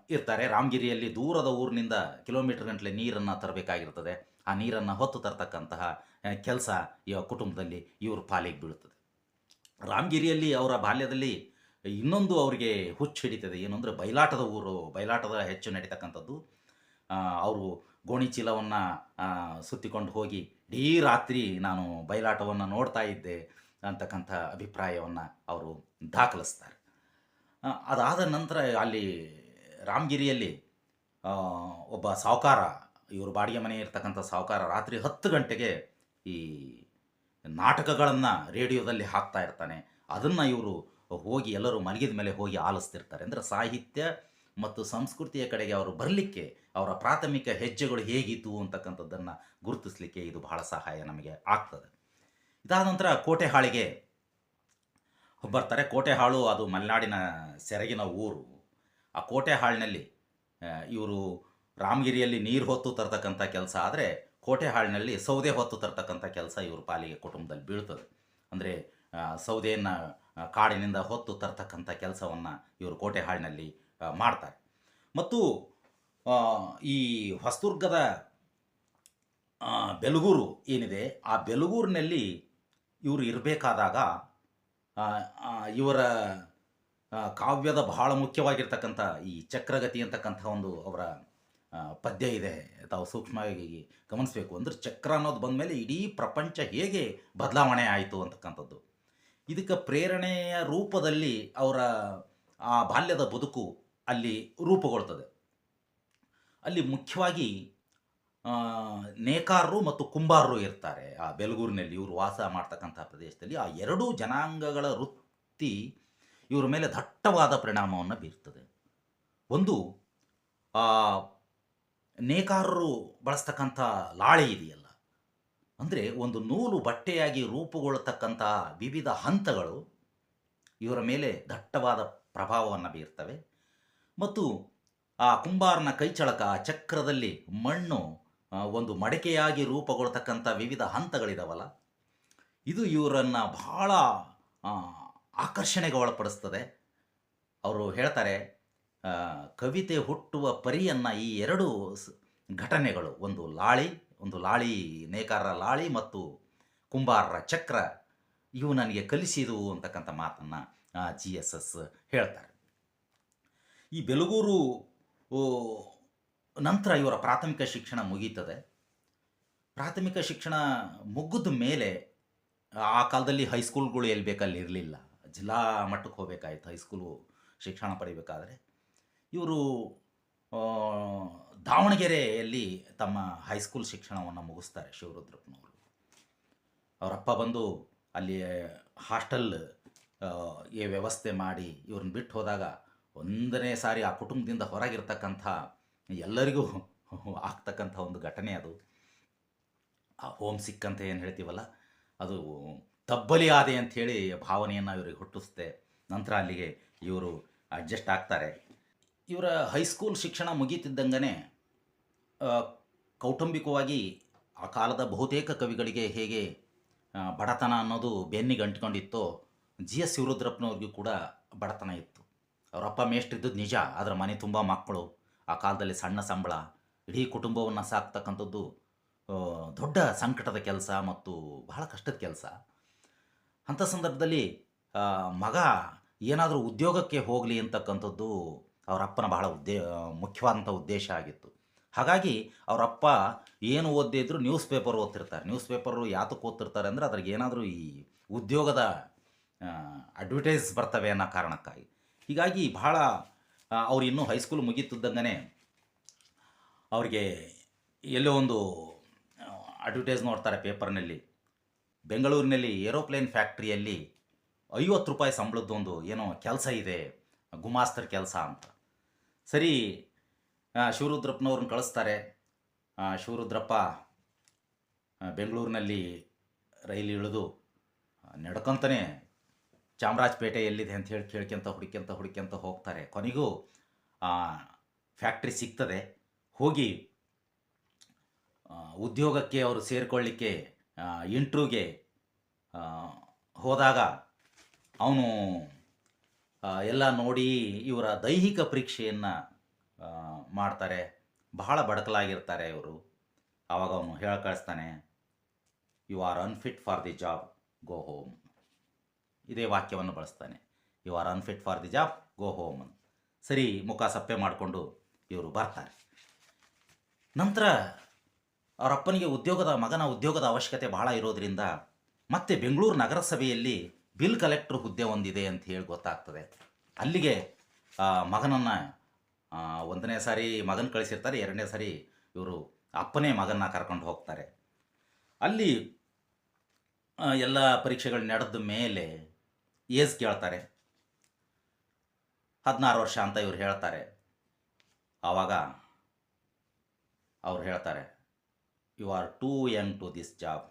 [SPEAKER 1] ಇರ್ತಾರೆ. ರಾಮಗಿರಿಯಲ್ಲಿ ದೂರದ ಊರಿನಿಂದ ಕಿಲೋಮೀಟರ್ ಗಂಟಲೆ ನೀರನ್ನು ತರಬೇಕಾಗಿರ್ತದೆ. ಆ ನೀರನ್ನು ಹೊತ್ತು ತರ್ತಕ್ಕಂತಹ ಕೆಲಸ ಕುಟುಂಬದಲ್ಲಿ ಇವರು ಪಾಲಿಗೆ ಬೀಳುತ್ತದೆ. ರಾಮಗಿರಿಯಲ್ಲಿ ಅವರ ಬಾಲ್ಯದಲ್ಲಿ ಇನ್ನೊಂದು ಅವರಿಗೆ ಹುಚ್ಚು ಹಿಡಿತದೆ. ಏನು ಅಂದರೆ ಬಯಲಾಟದ ಹೆಚ್ಚು ನಡೀತಕ್ಕಂಥದ್ದು. ಅವರು ಗೋಣಿ ಚೀಲವನ್ನು ಸುತ್ತಿಕೊಂಡು ಹೋಗಿ ಇಡೀ ರಾತ್ರಿ ನಾನು ಬಯಲಾಟವನ್ನು ನೋಡ್ತಾ ಇದ್ದೆ ಅಂತಕ್ಕಂಥ ಅಭಿಪ್ರಾಯವನ್ನು ಅವರು ದಾಖಲಿಸ್ತಾರೆ. ಅದಾದ ನಂತರ ಅಲ್ಲಿ ರಾಮಗಿರಿಯಲ್ಲಿ ಒಬ್ಬ ಸಾಹುಕಾರ, ಇವರು ಬಾಡಿಗೆ ಮನೆ ಇರ್ತಕ್ಕಂಥ ಸಾಹುಕಾರ ರಾತ್ರಿ 10 ಗಂಟೆಗೆ ಈ ನಾಟಕಗಳನ್ನು ರೇಡಿಯೋದಲ್ಲಿ ಹಾಕ್ತಾ ಇರ್ತಾನೆ. ಅದನ್ನು ಇವರು ಹೋಗಿ ಎಲ್ಲರೂ ಮಲಗಿದ ಮೇಲೆ ಹೋಗಿ ಆಲಿಸ್ತಿರ್ತಾರೆ. ಅಂದರೆ ಸಾಹಿತ್ಯ ಮತ್ತು ಸಂಸ್ಕೃತಿಯ ಕಡೆಗೆ ಅವರು ಬರಲಿಕ್ಕೆ ಅವರ ಪ್ರಾಥಮಿಕ ಹೆಜ್ಜೆಗಳು ಹೇಗಿತ್ತು ಅಂತಕ್ಕಂಥದ್ದನ್ನು ಗುರುತಿಸಲಿಕ್ಕೆ ಇದು ಬಹಳ ಸಹಾಯ ನಮಗೆ ಆಗ್ತದೆ. ಇದಾದ ನಂತರ ಕೋಟೆಹಾಳಿಗೆ ಬರ್ತಾರೆ. ಕೋಟೆಹಾಳು ಅದು ಮಲೆನಾಡಿನ ಸೆರಗಿನ ಊರು. ಆ ಕೋಟೆಹಾಳಿನಲ್ಲಿ ಇವರು ರಾಮಗಿರಿಯಲ್ಲಿ ನೀರು ಹೊತ್ತು ತರ್ತಕ್ಕಂಥ ಕೆಲಸ ಆದರೆ, ಕೋಟೆಹಾಳಿನಲ್ಲಿ ಸೌದೆ ಹೊತ್ತು ತರ್ತಕ್ಕಂಥ ಕೆಲಸ ಇವ್ರ ಪಾಲಿಗೆ ಕುಟುಂಬದಲ್ಲಿ ಬೀಳ್ತದೆ. ಅಂದರೆ ಸೌದೆಯನ್ನು ಕಾಡಿನಿಂದ ಹೊತ್ತು ತರ್ತಕ್ಕಂಥ ಕೆಲಸವನ್ನು ಇವರು ಕೋಟೆಹಾಳಿನಲ್ಲಿ ಮಾಡ್ತಾರೆ. ಮತ್ತು ಆ, ಈ ಹೊಸದುರ್ಗದ ಬೆಲಗೂರು ಏನಿದೆ, ಆ ಬೆಲಗೂರಿನಲ್ಲಿ ಇವರು ಇರಬೇಕಾದಾಗ ಇವರ ಕಾವ್ಯದ ಬಹಳ ಮುಖ್ಯವಾಗಿರ್ತಕ್ಕಂಥ ಈ ಚಕ್ರಗತಿ ಅಂತಕ್ಕಂಥ ಒಂದು ಅವರ ಪದ್ಯ ಇದೆ. ತಾವು ಸೂಕ್ಷ್ಮವಾಗಿ ಗಮನಿಸಬೇಕು. ಅಂದರೆ ಚಕ್ರ ಅನ್ನೋದು ಬಂದ ಮೇಲೆ ಇಡೀ ಪ್ರಪಂಚ ಹೇಗೆ ಬದಲಾವಣೆ ಆಯಿತು ಅಂತಕ್ಕಂಥದ್ದು. ಇದಕ್ಕೆ ಪ್ರೇರಣೆಯ ರೂಪದಲ್ಲಿ ಅವರ ಆ ಬಾಲ್ಯದ ಬದುಕು ಅಲ್ಲಿ ರೂಪುಗೊಳ್ತದೆ. ಅಲ್ಲಿ ಮುಖ್ಯವಾಗಿ ಆ, ನೇಕಾರರು ಮತ್ತು ಕುಂಬಾರರು ಇರ್ತಾರೆ ಆ ಬೆಲಗೂರಿನಲ್ಲಿ, ಇವರು ವಾಸ ಮಾಡ್ತಕ್ಕಂಥ ಪ್ರದೇಶದಲ್ಲಿ. ಆ ಎರಡೂ ಜನಾಂಗಗಳ ವೃತ್ತಿ ಇವರ ಮೇಲೆ ದಟ್ಟವಾದ ಪರಿಣಾಮವನ್ನು ಬೀರ್ತದೆ. ಒಂದು, ಆ ನೇಕಾರರು ಬಳಸ್ತಕ್ಕಂಥ ಲಾಳೆ ಇದೆಯಲ್ಲ, ಅಂದರೆ ಒಂದು ನೂಲು ಬಟ್ಟೆಯಾಗಿ ರೂಪುಗೊಳ್ಳತಕ್ಕಂಥ ವಿವಿಧ ಹಂತಗಳು ಇವರ ಮೇಲೆ ದಟ್ಟವಾದ ಪ್ರಭಾವವನ್ನು ಬೀರ್ತವೆ. ಮತ್ತು ಆ ಕುಂಬಾರನ ಕೈಚಳಕ, ಆ ಚಕ್ರದಲ್ಲಿ ಮಣ್ಣು ಒಂದು ಮಡಕೆಯಾಗಿ ರೂಪುಗೊಳ್ತಕ್ಕಂಥ ವಿವಿಧ ಹಂತಗಳಿದಾವಲ್ಲ, ಇದು ಇವರನ್ನು ಬಹಳ ಆಕರ್ಷಣೆಗೆ ಒಳಪಡಿಸ್ತದೆ. ಅವರು ಹೇಳ್ತಾರೆ, ಕವಿತೆ ಹುಟ್ಟುವ ಪರಿಯನ್ನು ಈ ಎರಡು ಘಟನೆಗಳು, ಒಂದು ಲಾಳಿ ನೇಕಾರರ ಲಾಳಿ ಮತ್ತು ಕುಂಬಾರರ ಚಕ್ರ, ಇವು ನನಗೆ ಕಲಿಸಿದವು ಅಂತಕ್ಕಂಥ ಮಾತನ್ನು GSS ಹೇಳ್ತಾರೆ. ಈ ಬೆಲಗೂರು ನಂತರ ಇವರ ಪ್ರಾಥಮಿಕ ಶಿಕ್ಷಣ ಮುಗೀತದೆ. ಪ್ರಾಥಮಿಕ ಶಿಕ್ಷಣ ಮುಗಿದ ಮೇಲೆ ಆ ಕಾಲದಲ್ಲಿ ಹೈಸ್ಕೂಲ್ಗಳು ಎಲ್ಲಿ ಬೇಕಲ್ಲಿ ಇರಲಿಲ್ಲ, ಜಿಲ್ಲಾ ಮಟ್ಟಕ್ಕೆ ಹೋಗಬೇಕಾಯ್ತು ಹೈಸ್ಕೂಲು ಶಿಕ್ಷಣ ಪಡಿಬೇಕಾದ್ರೆ. ಇವರು ದಾವಣಗೆರೆಯಲ್ಲಿ ತಮ್ಮ ಹೈಸ್ಕೂಲ್ ಶಿಕ್ಷಣವನ್ನು ಮುಗಿಸ್ತಾರೆ ಶಿವರುದ್ರಪ್ಪನವರು. ಅವರಪ್ಪ ಬಂದು ಅಲ್ಲಿ ಹಾಸ್ಟೆಲ್ ವ್ಯವಸ್ಥೆ ಮಾಡಿ ಇವ್ರನ್ನ ಬಿಟ್ಟು ಹೋದಾಗ ಒಂದನೇ ಸಾರಿ ಆ ಕುಟುಂಬದಿಂದ ಹೊರಗಿರ್ತಕ್ಕಂಥ ಎಲ್ಲರಿಗೂ ಆಗ್ತಕ್ಕಂಥ ಒಂದು ಘಟನೆ ಅದು. ಆ ಹೋಮ್ ಸಿಕ್ ಅಂತ ಏನು ಹೇಳ್ತೀವಲ್ಲ, ಅದು ತಬ್ಬಲಿ ಆದೆ ಅಂಥೇಳಿ ಭಾವನೆಯನ್ನು ಇವರಿಗೆ ಹುಟ್ಟಿಸುತ್ತೆ. ನಂತರ ಅಲ್ಲಿಗೆ ಇವರು ಅಡ್ಜಸ್ಟ್ ಆಗ್ತಾರೆ. ಇವರ ಹೈಸ್ಕೂಲ್ ಶಿಕ್ಷಣ ಮುಗೀತಿದ್ದಂಗೆ ಕೌಟುಂಬಿಕವಾಗಿ ಆ ಕಾಲದ ಬಹುತೇಕ ಕವಿಗಳಿಗೆ ಹೇಗೆ ಬಡತನ ಅನ್ನೋದು ಬೆನ್ನಿಗೆ ಅಂಟ್ಕೊಂಡಿತ್ತೋ, GS ಶಿವರುದ್ರಪ್ಪನವ್ರಿಗೂ ಕೂಡ ಬಡತನ ಇತ್ತು. ಅವರಪ್ಪ ಮೇಷ್ಟ್ರಿದ್ದದ್ದು ನಿಜ, ಆದರೆ ಮನೆ ತುಂಬ ಮಕ್ಕಳು, ಆ ಕಾಲದಲ್ಲಿ ಸಣ್ಣ ಸಂಬಳ, ಇಡೀ ಕುಟುಂಬವನ್ನು ಸಾಕ್ತಕ್ಕಂಥದ್ದು ದೊಡ್ಡ ಸಂಕಟದ ಕೆಲಸ ಮತ್ತು ಬಹಳ ಕಷ್ಟದ ಕೆಲಸ. ಅಂಥ ಸಂದರ್ಭದಲ್ಲಿ ಮಗ ಏನಾದರೂ ಉದ್ಯೋಗಕ್ಕೆ ಹೋಗಲಿ ಅಂತಕ್ಕಂಥದ್ದು ಅವರಪ್ಪನ ಬಹಳ ಮುಖ್ಯವಾದಂಥ ಉದ್ದೇಶ ಆಗಿತ್ತು. ಹಾಗಾಗಿ ಅವರಪ್ಪ ಏನು ಓದದೇ ಇದ್ದರೂ ನ್ಯೂಸ್ ಪೇಪರ್ ಓದ್ತಿರ್ತಾರೆ. ನ್ಯೂಸ್ ಪೇಪರು ಯಾತಕ್ಕೆ ಓದ್ತಿರ್ತಾರೆ ಅಂದರೆ ಅದ್ರಾಗೆ ಏನಾದರೂ ಈ ಉದ್ಯೋಗದ ಅಡ್ವರ್ಟೈಸ್ ಬರ್ತವೆ ಅನ್ನೋ ಕಾರಣಕ್ಕಾಗಿ. ಹೀಗಾಗಿ ಬಹಳ ಅವ್ರು ಇನ್ನೂ ಹೈಸ್ಕೂಲ್ ಮುಗೀತಿದ್ದಂಗೆ ಅವ್ರಿಗೆ ಎಲ್ಲೋ ಒಂದು ಅಡ್ವರ್ಟೈಸ್ ನೋಡ್ತಾರೆ ಪೇಪರ್ನಲ್ಲಿ. ಬೆಂಗಳೂರಿನಲ್ಲಿ ಏರೋಪ್ಲೇನ್ ಫ್ಯಾಕ್ಟ್ರಿಯಲ್ಲಿ 50 ರೂಪಾಯಿ ಸಂಬಳದ್ದೊಂದು ಏನೋ ಕೆಲಸ ಇದೆ, ಗುಮಾಸ್ತರ್ ಕೆಲಸ ಅಂತ. ಸರಿ, ಶಿವರುದ್ರಪ್ಪನವ್ರನ್ನ ಕಳಿಸ್ತಾರೆ. ಶಿವರುದ್ರಪ್ಪ ಬೆಂಗಳೂರಿನಲ್ಲಿ ರೈಲು ಇಳಿದು ನಡ್ಕೊತಾನೆ ಚಾಮರಾಜಪೇಟೆ ಎಲ್ಲಿದೆ ಅಂತ ಹೇಳಿ ಹುಡುಕ್ಯಂತ ಹೋಗ್ತಾರೆ. ಕೊನೆಗೂ ಫ್ಯಾಕ್ಟ್ರಿ ಸಿಗ್ತದೆ. ಹೋಗಿ ಉದ್ಯೋಗಕ್ಕೆ ಅವರು ಸೇರಿಕೊಳ್ಳಿಕ್ಕೆ ಇಂಟ್ರ್ಯೂಗೆ ಹೋದಾಗ ಅವನು ಎಲ್ಲ ನೋಡಿ ಇವರ ದೈಹಿಕ ಪರೀಕ್ಷೆಯನ್ನು ಮಾಡ್ತಾರೆ. ಬಹಳ ಬಡಕಲಾಗಿರ್ತಾರೆ ಇವರು. ಆವಾಗ ಅವನು ಹೇಳಿ ಕಳಿಸ್ತಾನೆ, you are unfit for the job, go home. ಇದೇ ವಾಕ್ಯವನ್ನು ಬಳಸ್ತಾನೆ, you are unfit for the job, go home ಅಂತ. ಸರಿ, ಮುಖ ಸಪ್ಪೆ ಮಾಡಿಕೊಂಡು ಇವರು ಬರ್ತಾರೆ. ನಂತರ ಅವರಪ್ಪನಿಗೆ ಮಗನ ಉದ್ಯೋಗದ ಅವಶ್ಯಕತೆ ಬಹಳ ಇರೋದರಿಂದ ಮತ್ತೆ ಬೆಂಗಳೂರು ನಗರಸಭೆಯಲ್ಲಿ ಬಿಲ್ ಕಲೆಕ್ಟರ್ ಹುದ್ದೆ ಒಂದಿದೆ ಅಂತ ಹೇಳಿ ಗೊತ್ತಾಗ್ತದೆ. ಅಲ್ಲಿಗೆ ಮಗನನ್ನು ಒಂದನೇ ಸಾರಿ ಮಗನ ಕಳಿಸಿರ್ತಾರೆ, ಎರಡನೇ ಸಾರಿ ಇವರು ಅಪ್ಪನೇ ಮಗನ್ನ ಕರ್ಕೊಂಡು ಹೋಗ್ತಾರೆ. ಅಲ್ಲಿ ಎಲ್ಲ ಪರೀಕ್ಷೆಗಳು ನಡೆದ ಮೇಲೆ ಏಜ್ ಕೇಳ್ತಾರೆ. 16 ವರ್ಷ ಅಂತ ಇವ್ರು ಹೇಳ್ತಾರೆ. ಆವಾಗ ಅವ್ರು ಹೇಳ್ತಾರೆ, you are too young to this job,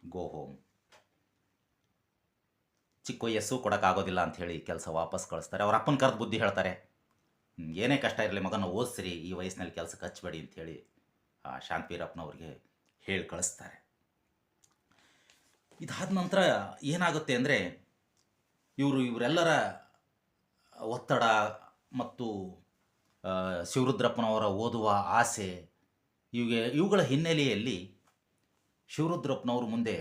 [SPEAKER 1] go home. ಚಿಕ್ಕ ವಯಸ್ಸು ಕೊಡೋಕ್ಕಾಗೋದಿಲ್ಲ ಅಂಥೇಳಿ ಕೆಲಸ ವಾಪಸ್ ಕಳಿಸ್ತಾರೆ. ಅವ್ರ ಅಪ್ಪನ ಕರೆದು ಬುದ್ಧಿ ಹೇಳ್ತಾರೆ. ಏನೇ ಕಷ್ಟ ಇರಲಿ ಮಗನ ಓದಿಸ್ರಿ, ಈ ವಯಸ್ಸಿನಲ್ಲಿ ಕೆಲಸಕ್ಕೆ ಹಚ್ಚಬೇಡಿ ಅಂಥೇಳಿ ಶಾಂತವೀರಪ್ಪನವ್ರಿಗೆ ಹೇಳಿ ಕಳಿಸ್ತಾರೆ. ಇದಾದ ನಂತರ ಏನಾಗುತ್ತೆ ಅಂದರೆ ಇವರೆಲ್ಲರ ಒತ್ತಡ ಮತ್ತು ಶಿವರುದ್ರಪ್ಪನವರ ಓದುವ ಆಸೆ ಇವುಗಳ ಹಿನ್ನೆಲೆಯಲ್ಲಿ ಶಿವರುದ್ರಪ್ಪನವರು ಮುಂದೆ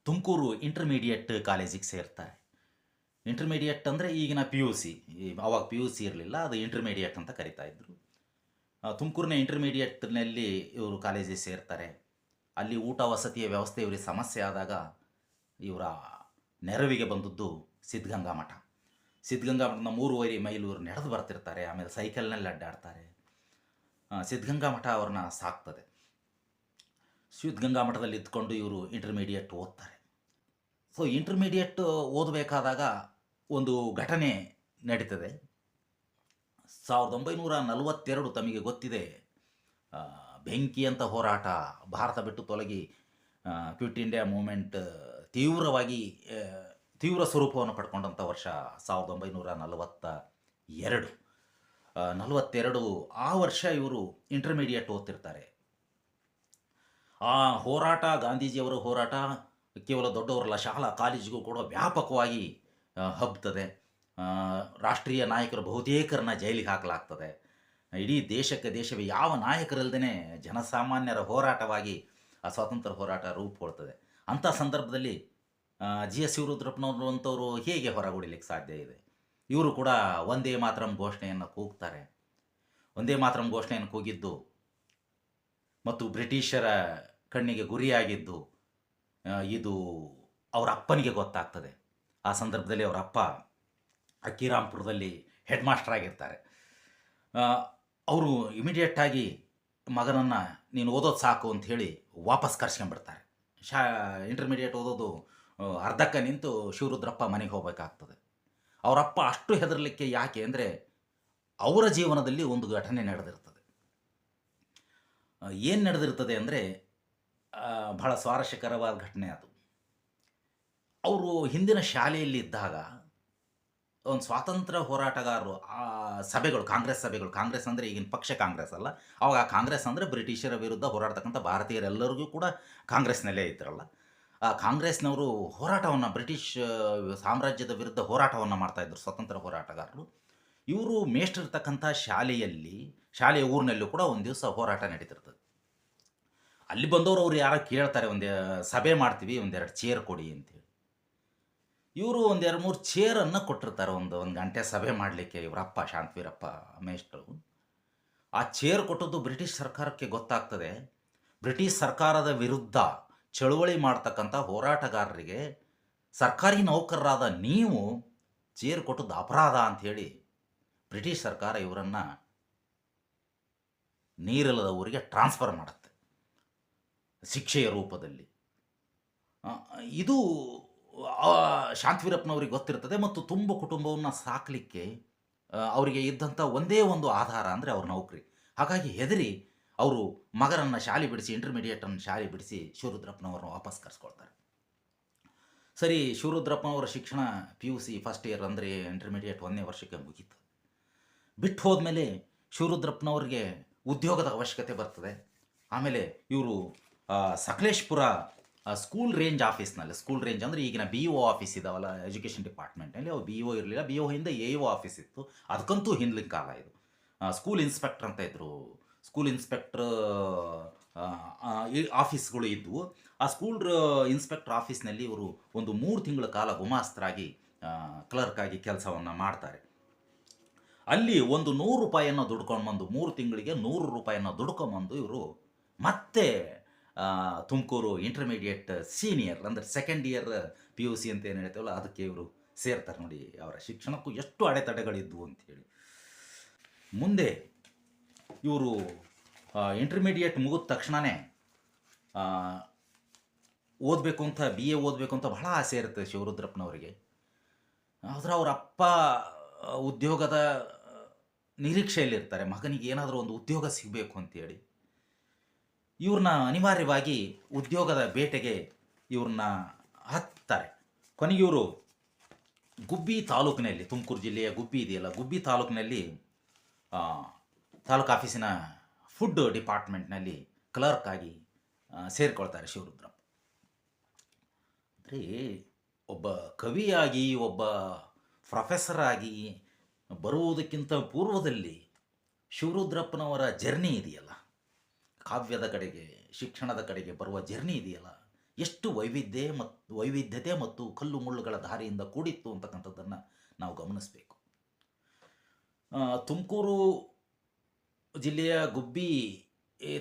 [SPEAKER 1] ತುಮಕೂರು ಇಂಟರ್ಮೀಡಿಯೇಟ್ ಕಾಲೇಜಿಗೆ ಸೇರ್ತಾರೆ. ಇಂಟರ್ಮೀಡಿಯೇಟ್ ಅಂದರೆ ಈಗಿನ ಪಿ ಯು ಸಿ, ಅವಾಗ ಪಿ ಯು ಸಿ ಇರಲಿಲ್ಲ, ಅದು ಇಂಟರ್ಮೀಡಿಯೇಟ್ ಅಂತ ಕರಿತಾ ಇದ್ದರು. ತುಮಕೂರಿನ ಇಂಟರ್ಮೀಡಿಯೇಟ್ನಲ್ಲಿ ಇವರು ಕಾಲೇಜಿಗೆ ಸೇರ್ತಾರೆ. ಅಲ್ಲಿ ಊಟ ವಸತಿಯ ವ್ಯವಸ್ಥೆ ಇವರಿಗೆ ಸಮಸ್ಯೆ ಆದಾಗ ಇವರ ನೆರವಿಗೆ ಬಂದದ್ದು ಸಿದ್ಧಗಂಗಾ ಮಠ. ಸಿದ್ಧಗಂಗಾ ಮಠದ 3.5 ಮೈಲು ಇವರು ನಡೆದು ಬರ್ತಿರ್ತಾರೆ. ಆಮೇಲೆ ಸೈಕಲ್ನಲ್ಲಿ ಅಡ್ಡಾಡ್ತಾರೆ. ಸಿದ್ಧಗಂಗಾ ಮಠ ಅವ್ರನ್ನ ಸಾಕ್ತದೆ. ಸಿದ್ಧಗಂಗಾ ಮಠದಲ್ಲಿ ಇದ್ಕೊಂಡು ಇವರು ಇಂಟರ್ಮೀಡಿಯೇಟ್ ಓದ್ತಾರೆ. ಸೊ ಇಂಟರ್ಮೀಡಿಯೇಟ್ ಓದಬೇಕಾದಾಗ ಒಂದು ಘಟನೆ ನಡೀತದೆ. 1942 ತಮಗೆ ಗೊತ್ತಿದೆ, ಬೆಂಕಿಯಂಥ ಹೋರಾಟ, ಭಾರತ ಬಿಟ್ಟು ತೊಲಗಿ ಕ್ವಿಟ್ ಇಂಡಿಯಾ ಮೂಮೆಂಟ್ ತೀವ್ರ ಸ್ವರೂಪವನ್ನು ಪಡ್ಕೊಂಡಂಥ ವರ್ಷ 1942. ಆ ವರ್ಷ ಇವರು ಇಂಟರ್ಮೀಡಿಯೇಟ್ ಓದ್ತಿರ್ತಾರೆ. ಆ ಹೋರಾಟ, ಗಾಂಧೀಜಿಯವರ ಹೋರಾಟ ಕೇವಲ ದೊಡ್ಡವರಲ್ಲ, ಶಾಲಾ ಕಾಲೇಜಿಗೂ ಕೂಡ ವ್ಯಾಪಕವಾಗಿ ಹಬ್ಬುತ್ತದೆ. ರಾಷ್ಟ್ರೀಯ ನಾಯಕರು ಬಹುತೇಕರನ್ನ ಜೈಲಿಗೆ ಹಾಕಲಾಗ್ತದೆ. ಇಡೀ ದೇಶವೇ ಯಾವ ನಾಯಕರಲ್ಲದೇ ಜನಸಾಮಾನ್ಯರ ಹೋರಾಟವಾಗಿ ಆ ಸ್ವಾತಂತ್ರ್ಯ ಹೋರಾಟ ರೂಪುಗೊಳ್ತದೆ. ಅಂಥ ಸಂದರ್ಭದಲ್ಲಿ ಜಿ ಎಸ್ ಶಿವರುದ್ರಪ್ಪನವರು ಅಂಥವರು ಹೇಗೆ ಹೊರಗುಡಿಲಿಕ್ಕೆ ಸಾಧ್ಯ ಇದೆ? ಇವರು ಕೂಡ ಒಂದೇ ಮಾತರಂ ಘೋಷಣೆಯನ್ನು ಕೂಗ್ತಾರೆ. ಒಂದೇ ಮಾತರಂ ಘೋಷಣೆಯನ್ನು ಕೂಗಿದ್ದು ಮತ್ತು ಬ್ರಿಟಿಷರ ಕಣ್ಣಿಗೆ ಗುರಿಯಾಗಿದ್ದು ಇದು ಅವರ ಅಪ್ಪನಿಗೆ ಗೊತ್ತಾಗ್ತದೆ. ಆ ಸಂದರ್ಭದಲ್ಲಿ ಅವರ ಅಪ್ಪ ಅಕ್ಕಿರಾಂಪುರದಲ್ಲಿ ಹೆಡ್ ಮಾಸ್ಟರ್ ಆಗಿರ್ತಾರೆ. ಅವರು ಇಮಿಡಿಯೇಟಾಗಿ ಮಗನನ್ನು ನೀನು ಓದೋದು ಸಾಕು ಅಂಥೇಳಿ ವಾಪಸ್ ಕರ್ಸ್ಕೊಂಡ್ಬಿಡ್ತಾರೆ. ಇಂಟರ್ಮೀಡಿಯೇಟ್ ಓದೋದು ಅರ್ಧಕ್ಕೆ ನಿಂತು ಶಿವರುದ್ರಪ್ಪ ಮನೆಗೆ ಹೋಗಬೇಕಾಗ್ತದೆ. ಅವರಪ್ಪ ಅಷ್ಟು ಹೆದರಲಿಕ್ಕೆ ಯಾಕೆ ಅಂದರೆ ಅವರ ಜೀವನದಲ್ಲಿ ಒಂದು ಘಟನೆ ನಡೆದಿರ್ತದೆ. ಏನು ನಡೆದಿರ್ತದೆ ಅಂದರೆ ಬಹಳ ಸ್ವಾರಸ್ಯಕರವಾದ ಘಟನೆ ಅದು. ಅವರು ಹಿಂದಿನ ಶಾಲೆಯಲ್ಲಿದ್ದಾಗ ಒಂದು ಸ್ವಾತಂತ್ರ್ಯ ಹೋರಾಟಗಾರರು ಸಭೆಗಳು, ಕಾಂಗ್ರೆಸ್ ಅಂದರೆ ಈಗಿನ ಪಕ್ಷ ಕಾಂಗ್ರೆಸ್ ಅಲ್ಲ, ಅವಾಗ ಕಾಂಗ್ರೆಸ್ ಅಂದರೆ ಬ್ರಿಟಿಷರ ವಿರುದ್ಧ ಹೋರಾಡ್ತಕ್ಕಂಥ ಭಾರತೀಯರೆಲ್ಲರಿಗೂ ಕೂಡ ಕಾಂಗ್ರೆಸ್ನಲ್ಲೇ ಇದ್ರಲ್ಲ. ಆ ಕಾಂಗ್ರೆಸ್ನವರು ಹೋರಾಟವನ್ನು, ಬ್ರಿಟಿಷ್ ಸಾಮ್ರಾಜ್ಯದ ವಿರುದ್ಧ ಹೋರಾಟವನ್ನು ಮಾಡ್ತಾಯಿದ್ರು ಸ್ವಾತಂತ್ರ್ಯ ಹೋರಾಟಗಾರರು. ಇವರು ಮೇಷ್ಟ್ರಿರ್ತಕ್ಕಂಥ ಶಾಲೆಯ ಊರಿನಲ್ಲೂ ಕೂಡ ಒಂದು ದಿವಸ ಹೋರಾಟ ನಡೀತಿರ್ತದೆ. ಅಲ್ಲಿ ಬಂದವರು ಅವ್ರು ಯಾರೋ ಕೇಳ್ತಾರೆ, ಒಂದು ಸಭೆ ಮಾಡ್ತೀವಿ, ಒಂದೆರಡು ಚೇರ್ ಕೊಡಿ ಅಂತೇಳಿ. ಇವರು 2-3 ಚೇರನ್ನು ಕೊಟ್ಟಿರ್ತಾರೆ ಒಂದು ಗಂಟೆ ಸಭೆ ಮಾಡಲಿಕ್ಕೆ ಇವರಪ್ಪ ಶಾಂತವೀರಪ್ಪ ಮೇಷ್ಟ್ರು. ಆ ಚೇರ್ ಕೊಟ್ಟದ್ದು ಬ್ರಿಟಿಷ್ ಸರ್ಕಾರಕ್ಕೆ ಗೊತ್ತಾಗ್ತದೆ. ಬ್ರಿಟಿಷ್ ಸರ್ಕಾರದ ವಿರುದ್ಧ ಚಳುವಳಿ ಮಾಡ್ತಕ್ಕಂಥ ಹೋರಾಟಗಾರರಿಗೆ ಸರ್ಕಾರಿ ನೌಕರರಾದ ನೀವು ಚೇರ್ ಕೊಟ್ಟದ್ದು ಅಪರಾಧ ಅಂಥೇಳಿ ಬ್ರಿಟಿಷ್ ಸರ್ಕಾರ ಇವರನ್ನು ನೀರಿಲ್ಲದ ಊರಿಗೆ ಟ್ರಾನ್ಸ್ಫರ್ ಮಾಡುತ್ತೆ ಶಿಕ್ಷೆಯ ರೂಪದಲ್ಲಿ. ಇದು ಶಾಂತವೀರಪ್ಪನವ್ರಿಗೆ ಗೊತ್ತಿರ್ತದೆ. ಮತ್ತು ತುಂಬ ಕುಟುಂಬವನ್ನು ಸಾಕಲಿಕ್ಕೆ ಅವರಿಗೆ ಇದ್ದಂಥ ಒಂದೇ ಒಂದು ಆಧಾರ ಅಂದರೆ ಅವ್ರ ನೌಕರಿ. ಹಾಗಾಗಿ ಹೆದರಿ ಅವರು ಮಗನನ್ನು ಶಾಲೆ ಬಿಡಿಸಿ, ಇಂಟರ್ಮೀಡಿಯೇಟನ್ನು ಶಾಲೆ ಬಿಡಿಸಿ ಶಿವರುದ್ರಪ್ಪನವ್ರನ್ನ ವಾಪಸ್ ಕರ್ಸ್ಕೊಳ್ತಾರೆ. ಸರಿ, ಶಿವರುದ್ರಪ್ಪನವರ ಶಿಕ್ಷಣ PUC ಫಸ್ಟ್ ಇಯರ್ ಅಂದರೆ ಇಂಟರ್ಮೀಡಿಯೇಟ್ 1ನೇ ವರ್ಷಕ್ಕೆ ಮುಗೀತು. ಬಿಟ್ಟು ಹೋದ್ಮೇಲೆ ಶಿವರುದ್ರಪ್ಪನವ್ರಿಗೆ ಉದ್ಯೋಗದ ಅವಶ್ಯಕತೆ ಬರ್ತದೆ. ಆಮೇಲೆ ಇವರು ಸಕಲೇಶ್ಪುರ ಸ್ಕೂಲ್ ರೇಂಜ್ ಆಫೀಸ್ನಲ್ಲಿ, ಸ್ಕೂಲ್ ರೇಂಜ್ ಅಂದರೆ ಈಗಿನ BO ಆಫೀಸ್ ಇದಾವಲ್ಲ ಎಜುಕೇಷನ್ ಡಿಪಾರ್ಟ್ಮೆಂಟ್ನಲ್ಲಿ, ಅವು BO ಇರಲಿಲ್ಲ. BO ಹಿಂದೆ AO ಆಫೀಸ್ ಇತ್ತು. ಅದಕ್ಕಂತೂ ಹಿಂದಿನ ಕಾಲ ಇದು. ಸ್ಕೂಲ್ ಇನ್ಸ್ಪೆಕ್ಟರ್ ಅಂತ ಇದ್ದರು. ಸ್ಕೂಲ್ ಇನ್ಸ್ಪೆಕ್ಟ್ರ್ ಆಫೀಸ್ಗಳು ಇದ್ದವು. ಆ ಸ್ಕೂಲ್ ಇನ್ಸ್ಪೆಕ್ಟರ್ ಆಫೀಸ್ನಲ್ಲಿ ಇವರು ಒಂದು 3 ತಿಂಗಳ ಕಾಲ ಗುಮಾಸ್ತರಾಗಿ ಕ್ಲರ್ಕ್ ಆಗಿ ಕೆಲಸವನ್ನು ಮಾಡ್ತಾರೆ. ಅಲ್ಲಿ ಒಂದು 100 ರೂಪಾಯಿಯನ್ನು ದುಡ್ಕೊಂಡ್ಬಂದು, 3 ತಿಂಗಳಿಗೆ 100 ರೂಪಾಯಿಯನ್ನು ದುಡ್ಕೊಂಬಂದು ಇವರು ಮತ್ತೆ ತುಮಕೂರು ಇಂಟರ್ಮೀಡಿಯೇಟ್ ಸೀನಿಯರ್ ಅಂದರೆ ಸೆಕೆಂಡ್ ಇಯರ್ PUC ಅಂತ ಏನು ಹೇಳ್ತೇವಲ್ಲ ಅದಕ್ಕೆ ಇವರು ಸೇರ್ತಾರೆ. ನೋಡಿ ಅವರ ಶಿಕ್ಷಣಕ್ಕೂ ಎಷ್ಟು ಅಡೆತಡೆಗಳಿದ್ವು ಅಂಥೇಳಿ. ಮುಂದೆ ಇವರು ಇಂಟರ್ಮೀಡಿಯೇಟ್ ಮುಗಿದ ತಕ್ಷಣವೇ ಓದಬೇಕು ಅಂತ, BA ಓದಬೇಕು ಅಂತ ಬಹಳ ಆಸೆ ಇರುತ್ತೆ ಶಿವರುದ್ರಪ್ಪನವರಿಗೆ. ಆದರೆ ಅವರ ಅಪ್ಪ ಉದ್ಯೋಗದ ನಿರೀಕ್ಷೆಯಲ್ಲಿರ್ತಾರೆ, ಮಗನಿಗೆ ಏನಾದರೂ ಒಂದು ಉದ್ಯೋಗ ಸಿಗಬೇಕು ಅಂತೇಳಿ. ಇವ್ರನ್ನ ಅನಿವಾರ್ಯವಾಗಿ ಉದ್ಯೋಗದ ಬೇಟೆಗೆ ಇವ್ರನ್ನ ಹತ್ತಾರೆ. ಕೊನೆಗೆ ಇವರು ಗುಬ್ಬಿ ತಾಲೂಕಿನಲ್ಲಿ, ತುಮಕೂರು ಜಿಲ್ಲೆಯ ಗುಬ್ಬಿ ಇದೆಯಲ್ಲ, ಗುಬ್ಬಿ ತಾಲೂಕಿನಲ್ಲಿ ಆ, ತಾಲೂಕು ಆಫೀಸಿನ ಫುಡ್ ಡಿಪಾರ್ಟ್ಮೆಂಟ್ನಲ್ಲಿ ಕ್ಲರ್ಕ್ ಆಗಿ ಸೇರಿಕೊಳ್ತಾರೆ ಶಿವರುದ್ರಪ್ಪ. ಅಂದರೆ ಒಬ್ಬ ಕವಿಯಾಗಿ, ಒಬ್ಬ ಪ್ರೊಫೆಸರ್ ಆಗಿ ಬರುವುದಕ್ಕಿಂತ ಪೂರ್ವದಲ್ಲಿ ಶಿವರುದ್ರಪ್ಪನವರ ಜರ್ನಿ ಇದೆಯಲ್ಲ, ಕಾವ್ಯದ ಕಡೆಗೆ, ಶಿಕ್ಷಣದ ಕಡೆಗೆ ಬರುವ ಜರ್ನಿ ಇದೆಯಲ್ಲ, ಎಷ್ಟು ವೈವಿಧ್ಯತೆ ಮತ್ತು ಕಲ್ಲು ಮುಳ್ಳುಗಳ ದಾರಿಯಿಂದ ಕೂಡಿತ್ತು ಅಂತಕ್ಕಂಥದ್ದನ್ನು ನಾವು ಗಮನಿಸಬೇಕು. ತುಮಕೂರು ಜಿಲ್ಲೆಯ ಗುಬ್ಬಿ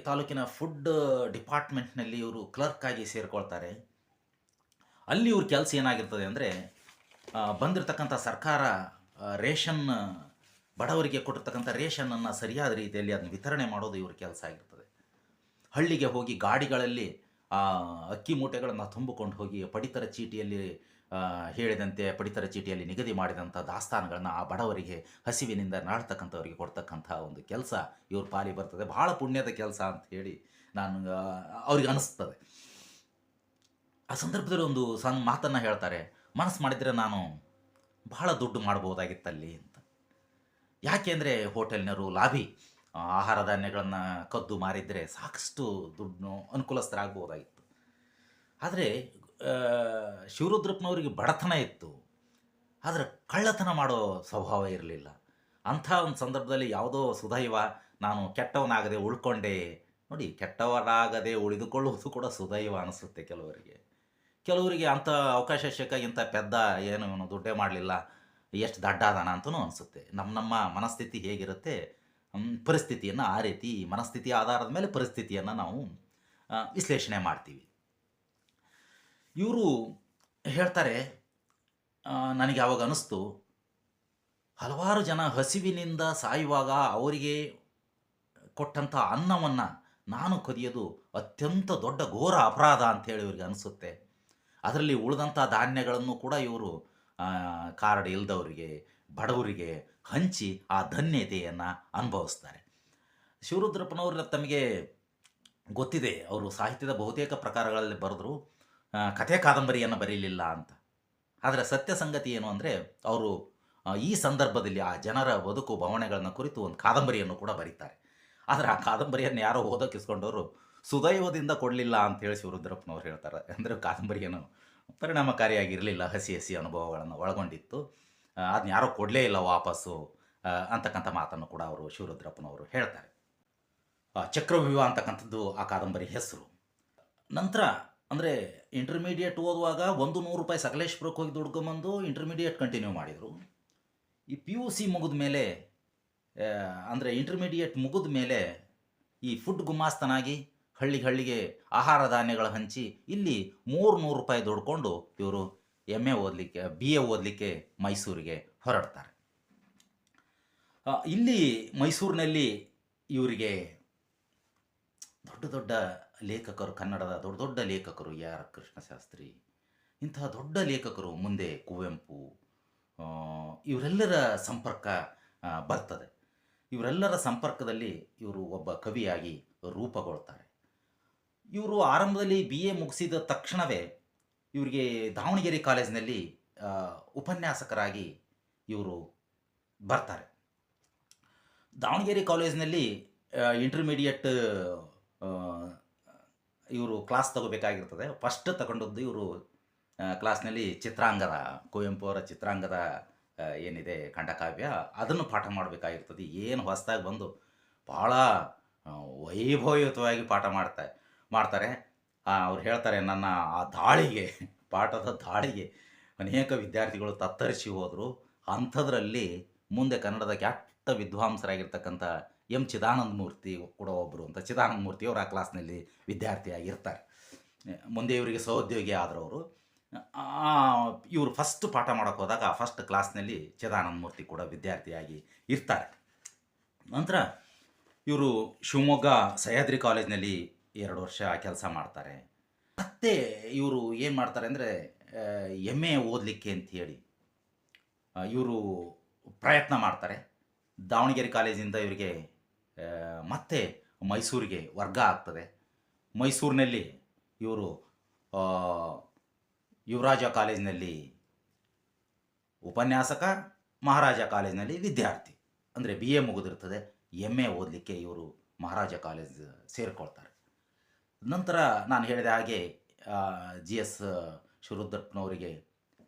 [SPEAKER 1] ತಾಲೂಕಿನ ಫುಡ್ ಡಿಪಾರ್ಟ್ಮೆಂಟ್ನಲ್ಲಿ ಇವರು ಕ್ಲರ್ಕ್ ಆಗಿ ಸೇರಿಕೊಳ್ತಾರೆ. ಅಲ್ಲಿ ಇವ್ರ ಕೆಲಸ ಏನಾಗಿರ್ತದೆ ಅಂದರೆ, ಬಂದಿರತಕ್ಕಂಥ ಸರ್ಕಾರ ರೇಷನ್, ಬಡವರಿಗೆ ಕೊಟ್ಟಿರ್ತಕ್ಕಂಥ ರೇಷನನ್ನು ಸರಿಯಾದ ರೀತಿಯಲ್ಲಿ ಅದನ್ನು ವಿತರಣೆ ಮಾಡೋದು ಇವ್ರ ಕೆಲಸ ಆಗಿರ್ತದೆ. ಹಳ್ಳಿಗೆ ಹೋಗಿ ಗಾಡಿಗಳಲ್ಲಿ ಅಕ್ಕಿ ಮೂಟೆಗಳನ್ನು ತುಂಬಿಕೊಂಡು ಹೋಗಿ ಪಡಿತರ ಚೀಟಿಯಲ್ಲಿ ಹೇಳಿದಂತೆ ಪಡಿತರ ಚೀಟಿಯಲ್ಲಿ ನಿಗದಿ ಮಾಡಿದಂಥ ದಾಸ್ತಾನುಗಳನ್ನು ಆ ಬಡವರಿಗೆ, ಹಸಿವಿನಿಂದ ನಾಡ್ತಕ್ಕಂಥವ್ರಿಗೆ ಕೊಡ್ತಕ್ಕಂಥ ಒಂದು ಕೆಲಸ ಇವ್ರ ಪಾಲಿ ಬರ್ತದೆ. ಬಹಳ ಪುಣ್ಯದ ಕೆಲಸ ಅಂತ ಹೇಳಿ ಅವ್ರಿಗೆ ಅನಿಸ್ತದೆ. ಆ ಸಂದರ್ಭದಲ್ಲಿ ಒಂದು ಸಣ್ಣ ಮಾತನ್ನು ಹೇಳ್ತಾರೆ, ಮನಸ್ಸು ಮಾಡಿದರೆ ನಾನು ಬಹಳ ದುಡ್ಡು ಮಾಡ್ಬೋದಾಗಿತ್ತಲ್ಲಿ ಅಂತ. ಯಾಕೆ ಅಂದರೆ ಹೋಟೆಲ್ನವರು ಲಾಭಿ, ಆಹಾರ ಧಾನ್ಯಗಳನ್ನು ಕದ್ದು ಮಾರಿದರೆ ಸಾಕಷ್ಟು ದುಡ್ಡು ಅನುಕೂಲಸ್ಥರಾಗ್ಬೋದಾಗಿತ್ತು. ಆದರೆ ಶಿವರುದ್ರಪ್ಪನವರಿಗೆ ಬಡತನ ಇತ್ತು, ಆದರೆ ಕಳ್ಳತನ ಮಾಡೋ ಸ್ವಭಾವ ಇರಲಿಲ್ಲ. ಅಂಥ ಒಂದು ಸಂದರ್ಭದಲ್ಲಿ ಯಾವುದೋ ಸುದೈವ, ನಾನು ಕೆಟ್ಟವನಾಗದೆ ಉಳ್ಕೊಂಡೆ. ನೋಡಿ, ಕೆಟ್ಟವನಾಗದೆ ಉಳಿದುಕೊಳ್ಳುವುದು ಕೂಡ ಸುದೈವ ಅನಿಸುತ್ತೆ ಕೆಲವರಿಗೆ. ಅಂಥ ಅವಕಾಶ ಸಿಕ್ಕಾಗಿಂತ ಪೆದ್ದ ಏನು ಇವನು ದುಡ್ಡೇ ಮಾಡಲಿಲ್ಲ, ಎಷ್ಟು ದಡ್ಡಾದಾನ ಅಂತಲೂ ಅನಿಸುತ್ತೆ. ನಮ್ಮ ಮನಸ್ಥಿತಿ ಹೇಗಿರುತ್ತೆ, ಪರಿಸ್ಥಿತಿಯನ್ನು ಆ ರೀತಿ ಮನಸ್ಥಿತಿ ಆಧಾರದ ಮೇಲೆ ಪರಿಸ್ಥಿತಿಯನ್ನು ನಾವು ವಿಶ್ಲೇಷಣೆ ಮಾಡ್ತೀವಿ. ಇವರು ಹೇಳ್ತಾರೆ, ನನಗೆ ಆವಾಗ ಅನ್ನಿಸ್ತು, ಹಲವಾರು ಜನ ಹಸಿವಿನಿಂದ ಸಾಯುವಾಗ ಅವರಿಗೆ ಕೊಟ್ಟಂಥ ಅನ್ನವನ್ನು ನಾನು ಕದಿಯೋದು ಅತ್ಯಂತ ದೊಡ್ಡ ಘೋರ ಅಪರಾಧ ಅಂಥೇಳಿ ಇವ್ರಿಗೆ ಅನಿಸುತ್ತೆ. ಅದರಲ್ಲಿ ಉಳಿದಂಥ ಧಾನ್ಯಗಳನ್ನು ಕೂಡ ಇವರು ಕಾರ್ಡ್ ಇಲ್ಲದವರಿಗೆ, ಬಡವರಿಗೆ ಹಂಚಿ ಆ ಧನ್ಯತೆಯನ್ನು ಅನುಭವಿಸ್ತಾರೆ. ಶಿವರುದ್ರಪ್ಪನವ್ರ ತಮಗೆ ಗೊತ್ತಿದೆ, ಅವರು ಸಾಹಿತ್ಯದ ಬಹುತೇಕ ಪ್ರಕಾರಗಳಲ್ಲಿ ಬರೆದ್ರು, ಕಥೆ ಕಾದಂಬರಿಯನ್ನು ಬರೀಲಿಲ್ಲ ಅಂತ. ಆದರೆ ಸತ್ಯ ಸಂಗತಿ ಏನು ಅಂದರೆ, ಅವರು ಈ ಸಂದರ್ಭದಲ್ಲಿ ಆ ಜನರ ಬದುಕು ಬವಣೆಗಳನ್ನು ಕುರಿತು ಒಂದು ಕಾದಂಬರಿಯನ್ನು ಕೂಡ ಬರೀತಾರೆ. ಆದರೆ ಆ ಕಾದಂಬರಿಯನ್ನು ಯಾರೋ ಓದೋಕ್ಕಿಸ್ಕೊಂಡವರು ಸುದೈವದಿಂದ ಕೊಡಲಿಲ್ಲ ಅಂತೇಳಿ ಶಿವರುದ್ರಪ್ಪನವ್ರು ಹೇಳ್ತಾರೆ. ಅಂದರೆ ಕಾದಂಬರಿಯನ್ನು ಪರಿಣಾಮಕಾರಿಯಾಗಿರಲಿಲ್ಲ, ಹಸಿ ಅನುಭವಗಳನ್ನು ಒಳಗೊಂಡಿತ್ತು, ಅದನ್ನ ಯಾರೋ ಕೊಡಲೇ ಇಲ್ಲ ವಾಪಸ್ಸು ಅಂತಕ್ಕಂಥ ಮಾತನ್ನು ಕೂಡ ಅವರು ಶಿವರುದ್ರಪ್ಪನವರು ಹೇಳ್ತಾರೆ. ಚಕ್ರವ್ಯೂಹ ಅಂತಕ್ಕಂಥದ್ದು ಆ ಕಾದಂಬರಿ ಹೆಸರು. ನಂತರ ಅಂದರೆ ಇಂಟರ್ಮೀಡಿಯೇಟ್ ಓದುವಾಗ 100 ರೂಪಾಯಿ ಸಕಲೇಶ್ಪುರಕ್ಕೆ ಹೋಗಿ ದುಡ್ಕೊಂಬಂದು ಇಂಟರ್ಮೀಡಿಯೇಟ್ ಕಂಟಿನ್ಯೂ ಮಾಡಿದರು. ಈ PUC ಮುಗಿದ ಮೇಲೆ, ಅಂದರೆ ಇಂಟರ್ಮೀಡಿಯೇಟ್ ಮುಗಿದ ಮೇಲೆ ಈ ಫುಡ್ ಗುಮಾಸ್ತನಾಗಿ ಹಳ್ಳಿಗೆ ಆಹಾರ ಧಾನ್ಯಗಳ ಹಂಚಿ ಇಲ್ಲಿ 300 ರೂಪಾಯಿ ದುಡ್ಕೊಂಡು ಇವರು MA ಓದಲಿಕ್ಕೆ, BA ಓದಲಿಕ್ಕೆ ಮೈಸೂರಿಗೆ ಹೊರಡ್ತಾರೆ. ಇಲ್ಲಿ ಮೈಸೂರಿನಲ್ಲಿ ಇವರಿಗೆ ದೊಡ್ಡ ಲೇಖಕರು, ಕನ್ನಡದ ದೊಡ್ಡ ಲೇಖಕರು, AR ಕೃಷ್ಣಶಾಸ್ತ್ರಿ, ಇಂತಹ ದೊಡ್ಡ ಲೇಖಕರು, ಮುಂದೆ ಕುವೆಂಪು, ಇವರೆಲ್ಲರ ಸಂಪರ್ಕ ಬರ್ತದೆ. ಇವರೆಲ್ಲರ ಸಂಪರ್ಕದಲ್ಲಿ ಇವರು ಒಬ್ಬ ಕವಿಯಾಗಿ ರೂಪುಗೊಳ್ತಾರೆ. ಇವರು ಆರಂಭದಲ್ಲಿ BA ಮುಗಿಸಿದ ತಕ್ಷಣವೇ ಇವರಿಗೆ ದಾವಣಗೆರೆ ಕಾಲೇಜಿನಲ್ಲಿ ಉಪನ್ಯಾಸಕರಾಗಿ ಇವರು ಬರ್ತಾರೆ. ದಾವಣಗೆರೆ ಕಾಲೇಜಿನಲ್ಲಿ ಇಂಟರ್ಮೀಡಿಯೇಟ್ ಇವರು ಕ್ಲಾಸ್ ತಗೋಬೇಕಾಗಿರ್ತದೆ. ಫಸ್ಟ್ ತಗೊಂಡದ್ದು ಇವರು ಕ್ಲಾಸ್ನಲ್ಲಿ ಚಿತ್ರಾಂಗದ, ಕುವೆಂಪು ಅವರ ಚಿತ್ರಾಂಗದ ಏನಿದೆ ಖಂಡಕಾವ್ಯ, ಅದನ್ನು ಪಾಠ ಮಾಡಬೇಕಾಗಿರ್ತದೆ. ಏನು ಹೊಸದಾಗಿ ಬಂದು ಭಾಳ ವೈಭವಯುತವಾಗಿ ಪಾಠ ಮಾಡ್ತಾರೆ. ಅವ್ರು ಹೇಳ್ತಾರೆ, ನನ್ನ ಆ ಪಾಠದ ದಾಳಿಗೆ ಅನೇಕ ವಿದ್ಯಾರ್ಥಿಗಳು ತತ್ತರಿಸಿ ಹೋದರು. ಅಂಥದ್ರಲ್ಲಿ ಮುಂದೆ ಕನ್ನಡದ ಕೆಟ್ಟ ವಿದ್ವಾಂಸರಾಗಿರ್ತಕ್ಕಂಥ M. ಚಿದಾನಂದ ಮೂರ್ತಿ ಕೂಡ ಒಬ್ಬರು ಅಂತ. ಚಿದಾನಂದ ಮೂರ್ತಿ ಅವರು ಆ ಕ್ಲಾಸ್ನಲ್ಲಿ ವಿದ್ಯಾರ್ಥಿಯಾಗಿರ್ತಾರೆ. ಮುಂದೆ ಇವರಿಗೆ ಸಹೋದ್ಯೋಗಿ ಆದರು ಅವರು. ಇವರು ಫಸ್ಟ್ ಪಾಠ ಮಾಡೋಕ್ಕೆ ಹೋದಾಗ ಆ ಫಸ್ಟ್ ಕ್ಲಾಸ್ನಲ್ಲಿ ಚಿದಾನಂದ ಮೂರ್ತಿ ಕೂಡ ವಿದ್ಯಾರ್ಥಿಯಾಗಿ ಇರ್ತಾರೆ. ನಂತರ ಇವರು ಶಿವಮೊಗ್ಗ ಸಹ್ಯಾದ್ರಿ ಕಾಲೇಜಿನಲ್ಲಿ 2 ವರ್ಷ ಕೆಲಸ ಮಾಡ್ತಾರೆ. ಮತ್ತೆ ಇವರು ಏನು ಮಾಡ್ತಾರೆ ಅಂದರೆ, MA ಓದಲಿಕ್ಕೆ ಅಂಥೇಳಿ ಇವರು ಪ್ರಯತ್ನ ಮಾಡ್ತಾರೆ. ದಾವಣಗೆರೆ ಕಾಲೇಜಿಂದ ಇವರಿಗೆ ಮತ್ತೆ ಮೈಸೂರಿಗೆ ವರ್ಗ ಆಗ್ತದೆ. ಮೈಸೂರಿನಲ್ಲಿ ಇವರು ಯುವರಾಜ ಕಾಲೇಜಿನಲ್ಲಿ ಉಪನ್ಯಾಸಕ, ಮಹಾರಾಜ ಕಾಲೇಜಿನಲ್ಲಿ ವಿದ್ಯಾರ್ಥಿ. ಅಂದರೆ BA ಮುಗಿದಿರ್ತದೆ, MA ಓದಲಿಕ್ಕೆ ಇವರು ಮಹಾರಾಜ ಕಾಲೇಜ್ ಸೇರಿಕೊಳ್ತಾರೆ. ನಂತರ ನಾನು ಹೇಳಿದ ಹಾಗೆ GS ಶಿವರುದ್ರಪ್ಪನವರಿಗೆ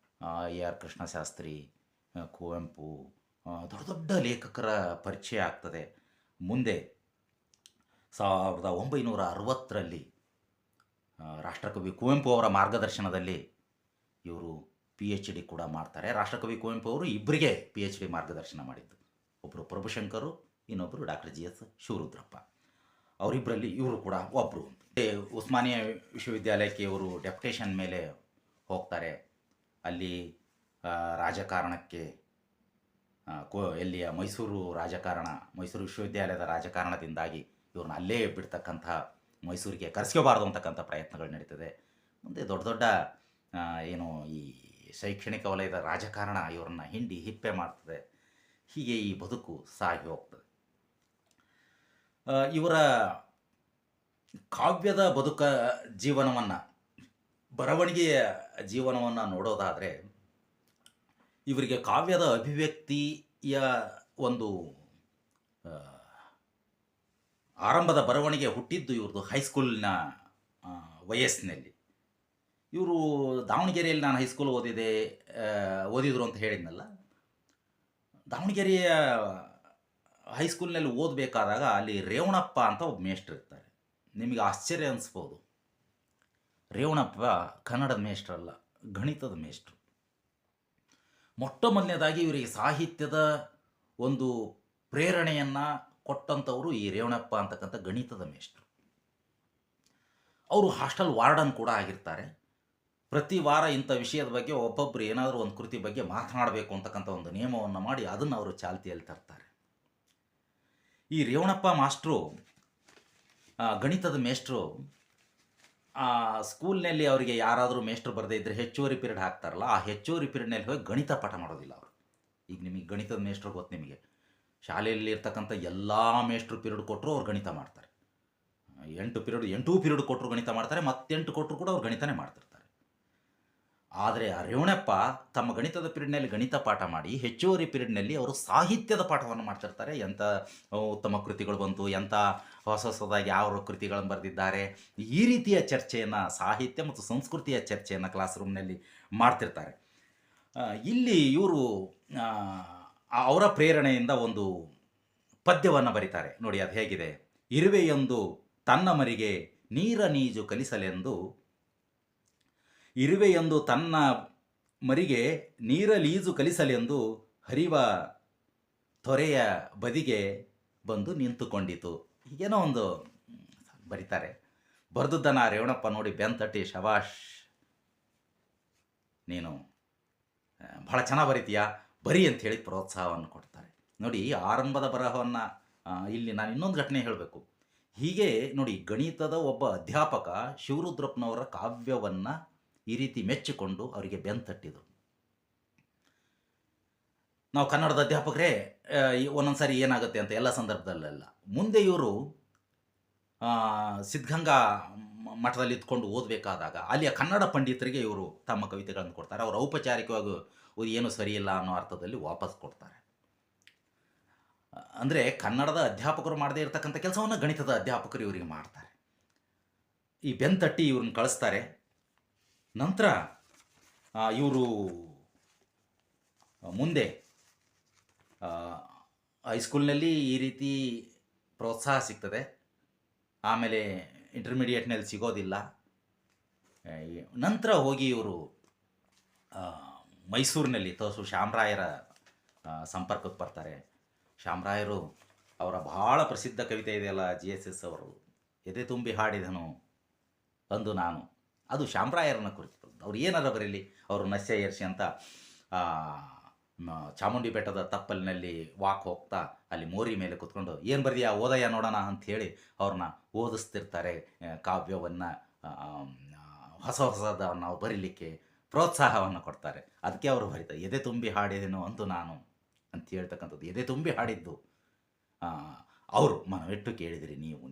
[SPEAKER 1] AR ಕೃಷ್ಣಶಾಸ್ತ್ರಿ, ಕುವೆಂಪು, ದೊಡ್ಡ ದೊಡ್ಡ ಲೇಖಕರ ಪರಿಚಯ ಆಗ್ತದೆ. ಮುಂದೆ 1960ರಲ್ಲಿ ರಾಷ್ಟ್ರಕವಿ ಕುವೆಂಪು ಅವರ ಮಾರ್ಗದರ್ಶನದಲ್ಲಿ ಇವರು PhD ಕೂಡ ಮಾಡ್ತಾರೆ. ರಾಷ್ಟ್ರಕವಿ ಕುವೆಂಪು ಅವರು ಇಬ್ಬರಿಗೆ PhD ಮಾರ್ಗದರ್ಶನ ಮಾಡಿದ್ದು. ಒಬ್ಬರು ಪ್ರಭುಶಂಕರು, ಇನ್ನೊಬ್ಬರು ಡಾಕ್ಟರ್ GS ಶಿವರುದ್ರಪ್ಪ. ಅವರಿಬ್ಬರಲ್ಲಿ ಇವರು ಕೂಡ ಒಬ್ಬರು. ಉಸ್ಮಾನಿಯಾ ವಿಶ್ವವಿದ್ಯಾಲಯಕ್ಕೆ ಇವರು ಡೆಪ್ಯುಟೇಷನ್ ಮೇಲೆ ಹೋಗ್ತಾರೆ. ಅಲ್ಲಿ ರಾಜಕಾರಣಕ್ಕೆ ಎಲ್ಲಿಯ ಮೈಸೂರು ವಿಶ್ವವಿದ್ಯಾಲಯದ ರಾಜಕಾರಣದಿಂದಾಗಿ ಇವ್ರನ್ನ ಅಲ್ಲೇ ಬಿಡ್ತಕ್ಕಂಥ, ಮೈಸೂರಿಗೆ ಕರೆಸ್ಕೋಬಾರ್ದು ಅಂತಕ್ಕಂಥ ಪ್ರಯತ್ನಗಳು ನಡೀತದೆ. ಮುಂದೆ ದೊಡ್ಡ ದೊಡ್ಡ ಏನು ಈ ಶೈಕ್ಷಣಿಕ ವಲಯದ ರಾಜಕಾರಣ ಇವ್ರನ್ನ ಹಿಂಡಿ ಹಿಪ್ಪೆ ಮಾಡ್ತದೆ. ಹೀಗೆ ಈ ಬದುಕು ಸಾಗಿ ಹೋಗ್ತದೆ. ಇವರ ಕಾವ್ಯದ ಜೀವನವನ್ನು, ಬರವಣಿಗೆಯ ಜೀವನವನ್ನು ನೋಡೋದಾದರೆ, ಇವರಿಗೆ ಕಾವ್ಯದ ಅಭಿವ್ಯಕ್ತಿಯ ಒಂದು ಆರಂಭದ ಬರವಣಿಗೆ ಹುಟ್ಟಿದ್ದು ಇವ್ರದ್ದು ಹೈಸ್ಕೂಲಿನ ವಯಸ್ಸಿನಲ್ಲಿ. ಇವರು ದಾವಣಗೆರೆಯಲ್ಲಿ ನಾನು ಹೈಸ್ಕೂಲ್ ಓದಿದ್ರು ಅಂತ ಹೇಳಿದ್ನಲ್ಲ. ದಾವಣಗೆರೆಯ ಹೈಸ್ಕೂಲ್ನಲ್ಲಿ ಓದಬೇಕಾದಾಗ ಅಲ್ಲಿ ರೇವಣಪ್ಪ ಅಂತ ಒಬ್ಬ ಮೇಷ್ಟ್ರು ಇರ್ತಾರೆ. ನಿಮಗೆ ಆಶ್ಚರ್ಯ ಅನಿಸ್ಬೋದು. ರೇವಣಪ್ಪ ಕನ್ನಡದ ಮೇಷ್ಟ್ರಲ್ಲ, ಗಣಿತದ ಮೇಷ್ಟ್ರು. ಮೊಟ್ಟ ಮೊದಲನೇದಾಗಿ ಇವರಿಗೆ ಸಾಹಿತ್ಯದ ಒಂದು ಪ್ರೇರಣೆಯನ್ನು ಕೊಟ್ಟಂಥವರು ಈ ರೇವಣಪ್ಪ ಅಂತಕ್ಕಂಥ ಗಣಿತದ ಮೇಷ್ಟ್ರು. ಅವರು ಹಾಸ್ಟೆಲ್ ವಾರ್ಡನ್ ಕೂಡ ಆಗಿರ್ತಾರೆ. ಪ್ರತಿ ವಾರ ಇಂಥ ವಿಷಯದ ಬಗ್ಗೆ ಒಬ್ಬೊಬ್ಬರು ಏನಾದರೂ ಒಂದು ಕೃತಿ ಬಗ್ಗೆ ಮಾತನಾಡಬೇಕು ಅಂತಕ್ಕಂಥ ಒಂದು ನಿಯಮವನ್ನು ಮಾಡಿ ಅದನ್ನು ಅವರು ಚಾಲ್ತಿಯಲ್ಲಿ ತರ್ತಾರೆ. ಈ ರೇವಣಪ್ಪ ಮಾಸ್ಟ್ರು, ಗಣಿತದ ಮೇಷ್ಟ್ರು, ಸ್ಕೂಲ್ನಲ್ಲಿ ಅವರಿಗೆ ಯಾರಾದರೂ ಮೇಷ್ಟ್ರು ಬರದೇ ಇದ್ದರೆ ಹೆಚ್ಚುವರಿ ಪೀರಿಯಡ್ ಹಾಕ್ತಾರಲ್ಲ, ಆ ಹೆಚ್ಚುವರಿ ಪೀರಿಯಡ್ನಲ್ಲಿ ಹೋಗಿ ಗಣಿತ ಪಾಠ ಮಾಡೋದಿಲ್ಲ ಅವರು. ಈಗ ನಿಮಗೆ ಗಣಿತದ ಮೇಷ್ಟ್ರು ಗೊತ್ತು. ನಿಮಗೆ ಶಾಲೆಯಲ್ಲಿ ಇರ್ತಕ್ಕಂಥ ಎಲ್ಲ ಮೇಷ್ಟ್ರು ಪೀರಿಯಡ್ ಕೊಟ್ಟರು ಅವ್ರು ಗಣಿತ ಮಾಡ್ತಾರೆ. 8 ಪೀರಿಯಡ್ ಕೊಟ್ಟರು ಗಣಿತ ಮಾಡ್ತಾರೆ, ಮತ್ತೆ 8 ಕೊಟ್ಟರು ಕೂಡ ಅವ್ರು ಗಣಿತನೇ ಮಾಡ್ತಿರ್ತಾರೆ. ಆದರೆ ಆ ರೇವಣಪ್ಪ ತಮ್ಮ ಗಣಿತದ ಪೀರಿಯಡ್ನಲ್ಲಿ ಗಣಿತ ಪಾಠ ಮಾಡಿ ಹೆಚ್ಚುವರಿ ಪೀರಿಯಡ್ನಲ್ಲಿ ಅವರು ಸಾಹಿತ್ಯದ ಪಾಠವನ್ನು ಮಾಡ್ತಿರ್ತಾರೆ. ಎಂಥ ಉತ್ತಮ ಕೃತಿಗಳು ಬಂತು, ಎಂಥ ಹೊಸದಾಗಿ ಯಾವ ಕೃತಿಗಳನ್ನು ಬರೆದಿದ್ದಾರೆ, ಈ ರೀತಿಯ ಚರ್ಚೆಯನ್ನು, ಸಾಹಿತ್ಯ ಮತ್ತು ಸಂಸ್ಕೃತಿಯ ಚರ್ಚೆಯನ್ನು ಕ್ಲಾಸ್ ರೂಮ್ನಲ್ಲಿ ಮಾಡ್ತಿರ್ತಾರೆ. ಇಲ್ಲಿ ಇವರು ಅವರ ಪ್ರೇರಣೆಯಿಂದ ಒಂದು ಪದ್ಯವನ್ನು ಬರೀತಾರೆ ನೋಡಿ. ಅದು ಹೇಗಿದೆ: ಇರುವೆಯೊಂದು ತನ್ನ ಮರಿಗೆ ನೀರ ನೀಜು ಕಲಿಸಲೆಂದು, ಇರುವೆಯೊಂದು ತನ್ನ ಮರಿಗೆ ನೀರಲೀಜು ಕಲಿಸಲೆಂದು ಹರಿವ ತೊರೆಯ ಬದಿಗೆ ಬಂದು ನಿಂತುಕೊಂಡಿತು. ಹೀಗೇನೋ ಒಂದು ಬರೀತಾರೆ. ಬರೆದದ್ದನ್ನು ರೇವಣಪ್ಪ ನೋಡಿ ಬೆಂತಟ್ಟಿ, ಶಬಾಷ್, ನೀನು ಭಾಳ ಚೆನ್ನಾಗಿ ಬರೀತೀಯಾ, ಬರಿ ಅಂತ ಹೇಳಿ ಪ್ರೋತ್ಸಾಹವನ್ನು ಕೊಡ್ತಾರೆ. ನೋಡಿ, ಆರಂಭದ ಬರಹವನ್ನು ಇಲ್ಲಿ ನಾನು ಇನ್ನೊಂದು ಘಟನೆ ಹೇಳಬೇಕು. ಹೀಗೆ ನೋಡಿ, ಗಣಿತದ ಒಬ್ಬ ಅಧ್ಯಾಪಕ ಶಿವರುದ್ರಪ್ಪನವರ ಕಾವ್ಯವನ್ನು ಈ ರೀತಿ ಮೆಚ್ಚಿಕೊಂಡು ಅವರಿಗೆ ಬೆಂತಟ್ಟಿದರು. ನಾವು ಕನ್ನಡದ ಅಧ್ಯಾಪಕರೇ ಒಂದೊಂದು ಸಾರಿ ಏನಾಗುತ್ತೆ ಅಂತ ಎಲ್ಲ ಸಂದರ್ಭದಲ್ಲೆಲ್ಲ. ಮುಂದೆ ಇವರು ಸಿದ್ಧಗಂಗಾ ಮಠದಲ್ಲಿ ಇದ್ಕೊಂಡು ಓದಬೇಕಾದಾಗ ಅಲ್ಲಿಯ ಕನ್ನಡ ಪಂಡಿತರಿಗೆ ಇವರು ತಮ್ಮ ಕವಿತೆಗಳನ್ನು ಕೊಡ್ತಾರೆ. ಅವರು ಔಪಚಾರಿಕವಾಗಿ ಏನು ಸರಿಯಿಲ್ಲ ಅನ್ನೋ ಅರ್ಥದಲ್ಲಿ ವಾಪಸ್ ಕೊಡ್ತಾರೆ. ಅಂದರೆ ಕನ್ನಡದ ಅಧ್ಯಾಪಕರು ಮಾಡದೇ ಇರತಕ್ಕಂಥ ಕೆಲಸವನ್ನು ಗಣಿತದ ಅಧ್ಯಾಪಕರು ಇವರಿಗೆ ಮಾಡ್ತಾರೆ. ಈ ಬೆಂತಟ್ಟಿ ಇವ್ರನ್ನ ಕಳಿಸ್ತಾರೆ. ನಂತರ ಇವರು ಮುಂದೆ ಹೈಸ್ಕೂಲ್ನಲ್ಲಿ ಈ ರೀತಿ ಪ್ರೋತ್ಸಾಹ ಸಿಗ್ತದೆ. ಆಮೇಲೆ ಇಂಟರ್ಮೀಡಿಯೇಟ್ನಲ್ಲಿ ಸಿಗೋದಿಲ್ಲ. ನಂತರ ಹೋಗಿ ಇವರು ಮೈಸೂರಿನಲ್ಲಿ ತೋಸು ಶಾಮರಾಯರ ಸಂಪರ್ಕಕ್ಕೆ ಬರ್ತಾರೆ. ಶಾಮರಾಯರು ಅವರ ಬಹಳ ಪ್ರಸಿದ್ಧ ಕವಿತೆ ಇದೆಯಲ್ಲ, GSS ಅವರು ಎದೆ ತುಂಬಿ ಹಾಡಿದನು ಅಂದು ನಾನು, ಅದು ಶಾಮರಾಯರನ್ನ ಕುರಿತು. ಅವ್ರು ಏನಾರ ಬರೀಲಿ, ಅವರು ನಸ್ಯ ಏರ್ಸಿ ಅಂತ ಚಾಮುಂಡಿ ಬೆಟ್ಟದ ತಪ್ಪಲಿನಲ್ಲಿ ವಾಕ್ ಹೋಗ್ತಾ ಅಲ್ಲಿ ಮೋರಿ ಮೇಲೆ ಕುತ್ಕೊಂಡು ಏನು ಬರೆದಿಯಾ, ಓದಯ್ಯ ನೋಡೋಣ ಅಂಥೇಳಿ ಅವ್ರನ್ನ ಓದಿಸ್ತಿರ್ತಾರೆ. ಕಾವ್ಯವನ್ನು ಹೊಸದನ್ನು ನಾವು ಬರೀಲಿಕ್ಕೆ ಪ್ರೋತ್ಸಾಹವನ್ನು ಕೊಡ್ತಾರೆ. ಅದಕ್ಕೆ ಅವರು ಬರೀತಾರೆ, ಎದೆ ತುಂಬಿ ಹಾಡಿದೆನು ಅಂದು ನಾನು ಅಂತ ಹೇಳ್ತಕ್ಕಂಥದ್ದು. ಎದೆ ತುಂಬಿ ಹಾಡಿದ್ದು ಅವರು ಮನವಿಟ್ಟು ಕೇಳಿದಿರಿ ನೀವು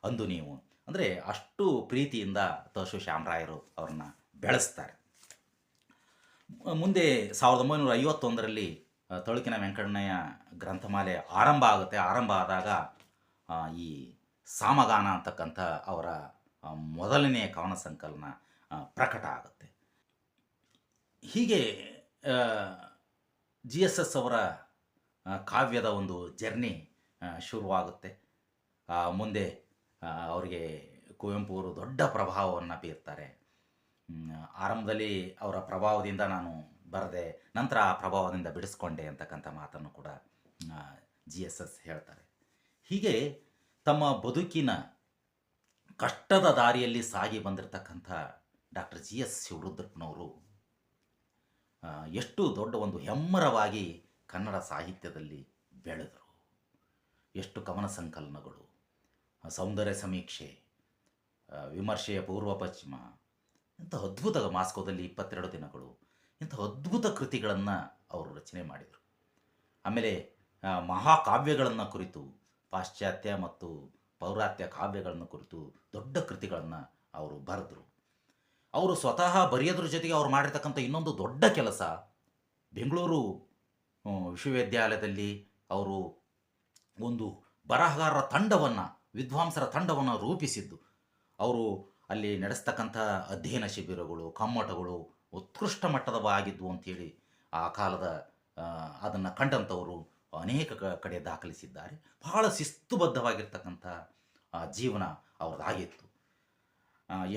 [SPEAKER 1] ಅಂದು ನೀವು. ಅಂದರೆ ಅಷ್ಟು ಪ್ರೀತಿಯಿಂದ ತೋಸು ಶಾಮರಾಯರು ಅವ್ರನ್ನ ಬೆಳೆಸ್ತಾರೆ. ಮುಂದೆ 1951ರಲ್ಲಿ ತಳುಕಿನ ವೆಂಕಣ್ಣಯ್ಯ ಗ್ರಂಥಮಾಲೆ ಆರಂಭ ಆಗುತ್ತೆ. ಆರಂಭ ಆದಾಗ ಆ, ಈ ಸಾಮಗಾನ ಅಂತಕ್ಕಂಥ ಅವರ ಮೊದಲನೆಯ ಕವನ ಸಂಕಲನ ಪ್ರಕಟ ಆಗುತ್ತೆ. ಹೀಗೆ ಜಿ ಎಸ್ ಎಸ್ ಅವರ ಕಾವ್ಯದ ಒಂದು ಜರ್ನಿ ಶುರುವಾಗುತ್ತೆ. ಮುಂದೆ ಅವರಿಗೆ ಕುವೆಂಪು ಅವರು ದೊಡ್ಡ ಪ್ರಭಾವವನ್ನು ಬೀರ್ತಾರೆ. ಆರಂಭದಲ್ಲಿ ಅವರ ಪ್ರಭಾವದಿಂದ ನಾನು ಬರದೆ, ನಂತರ ಆ ಪ್ರಭಾವದಿಂದ ಬಿಡಿಸ್ಕೊಂಡೆ ಅಂತಕ್ಕಂಥ ಮಾತನ್ನು ಕೂಡ ಜಿ ಎಸ್ ಎಸ್ ಹೇಳ್ತಾರೆ. ಹೀಗೆ ತಮ್ಮ ಬದುಕಿನ ಕಷ್ಟದ ದಾರಿಯಲ್ಲಿ ಸಾಗಿ ಬಂದಿರತಕ್ಕಂಥ ಡಾಕ್ಟರ್ ಜಿ ಎಸ್ ಶಿವರುದ್ರಪ್ಪನವರು ಎಷ್ಟು ದೊಡ್ಡ ಒಂದು ಹೆಮ್ಮರವಾಗಿ ಕನ್ನಡ ಸಾಹಿತ್ಯದಲ್ಲಿ ಬೆಳೆದರು. ಎಷ್ಟು ಕವನ ಸಂಕಲನಗಳು, ಸೌಂದರ್ಯ ಸಮೀಕ್ಷೆ, ವಿಮರ್ಶೆಯ ಪೂರ್ವ ಪಶ್ಚಿಮ, ಇಂಥ ಅದ್ಭುತ, ಮಾಸ್ಕೋದಲ್ಲಿ 22 ದಿನಗಳು, ಇಂಥ ಅದ್ಭುತ ಕೃತಿಗಳನ್ನು ಅವರು ರಚನೆ ಮಾಡಿದರು. ಆಮೇಲೆ ಮಹಾಕಾವ್ಯಗಳನ್ನು ಕುರಿತು, ಪಾಶ್ಚಾತ್ಯ ಮತ್ತು ಪೌರಾತ್ಯ ಕಾವ್ಯಗಳನ್ನು ಕುರಿತು ದೊಡ್ಡ ಕೃತಿಗಳನ್ನು ಅವರು ಬರೆದರು. ಅವರು ಸ್ವತಃ ಬರೆಯೋದ್ರ ಜೊತೆಗೆ ಅವ್ರು ಮಾಡಿರ್ತಕ್ಕಂಥ ಇನ್ನೊಂದು ದೊಡ್ಡ ಕೆಲಸ, ಬೆಂಗಳೂರು ವಿಶ್ವವಿದ್ಯಾಲಯದಲ್ಲಿ ಅವರು ಒಂದು ಬರಹಗಾರರ ತಂಡವನ್ನು, ವಿದ್ವಾಂಸರ ತಂಡವನ್ನು ರೂಪಿಸಿದ್ದು. ಅವರು ಅಲ್ಲಿ ನಡೆಸ್ತಕ್ಕಂಥ ಅಧ್ಯಯನ ಶಿಬಿರಗಳು, ಕಮ್ಮಟಗಳು ಉತ್ಕೃಷ್ಟ ಮಟ್ಟದವಾಗಿದ್ವು ಅಂಥೇಳಿ ಆ ಕಾಲದ ಅದನ್ನು ಕಂಡಂಥವರು ಅನೇಕ ಕಡೆ ದಾಖಲಿಸಿದ್ದಾರೆ. ಬಹಳ ಶಿಸ್ತುಬದ್ಧವಾಗಿರ್ತಕ್ಕಂಥ ಜೀವನ ಅವ್ರದ್ದಾಗಿತ್ತು.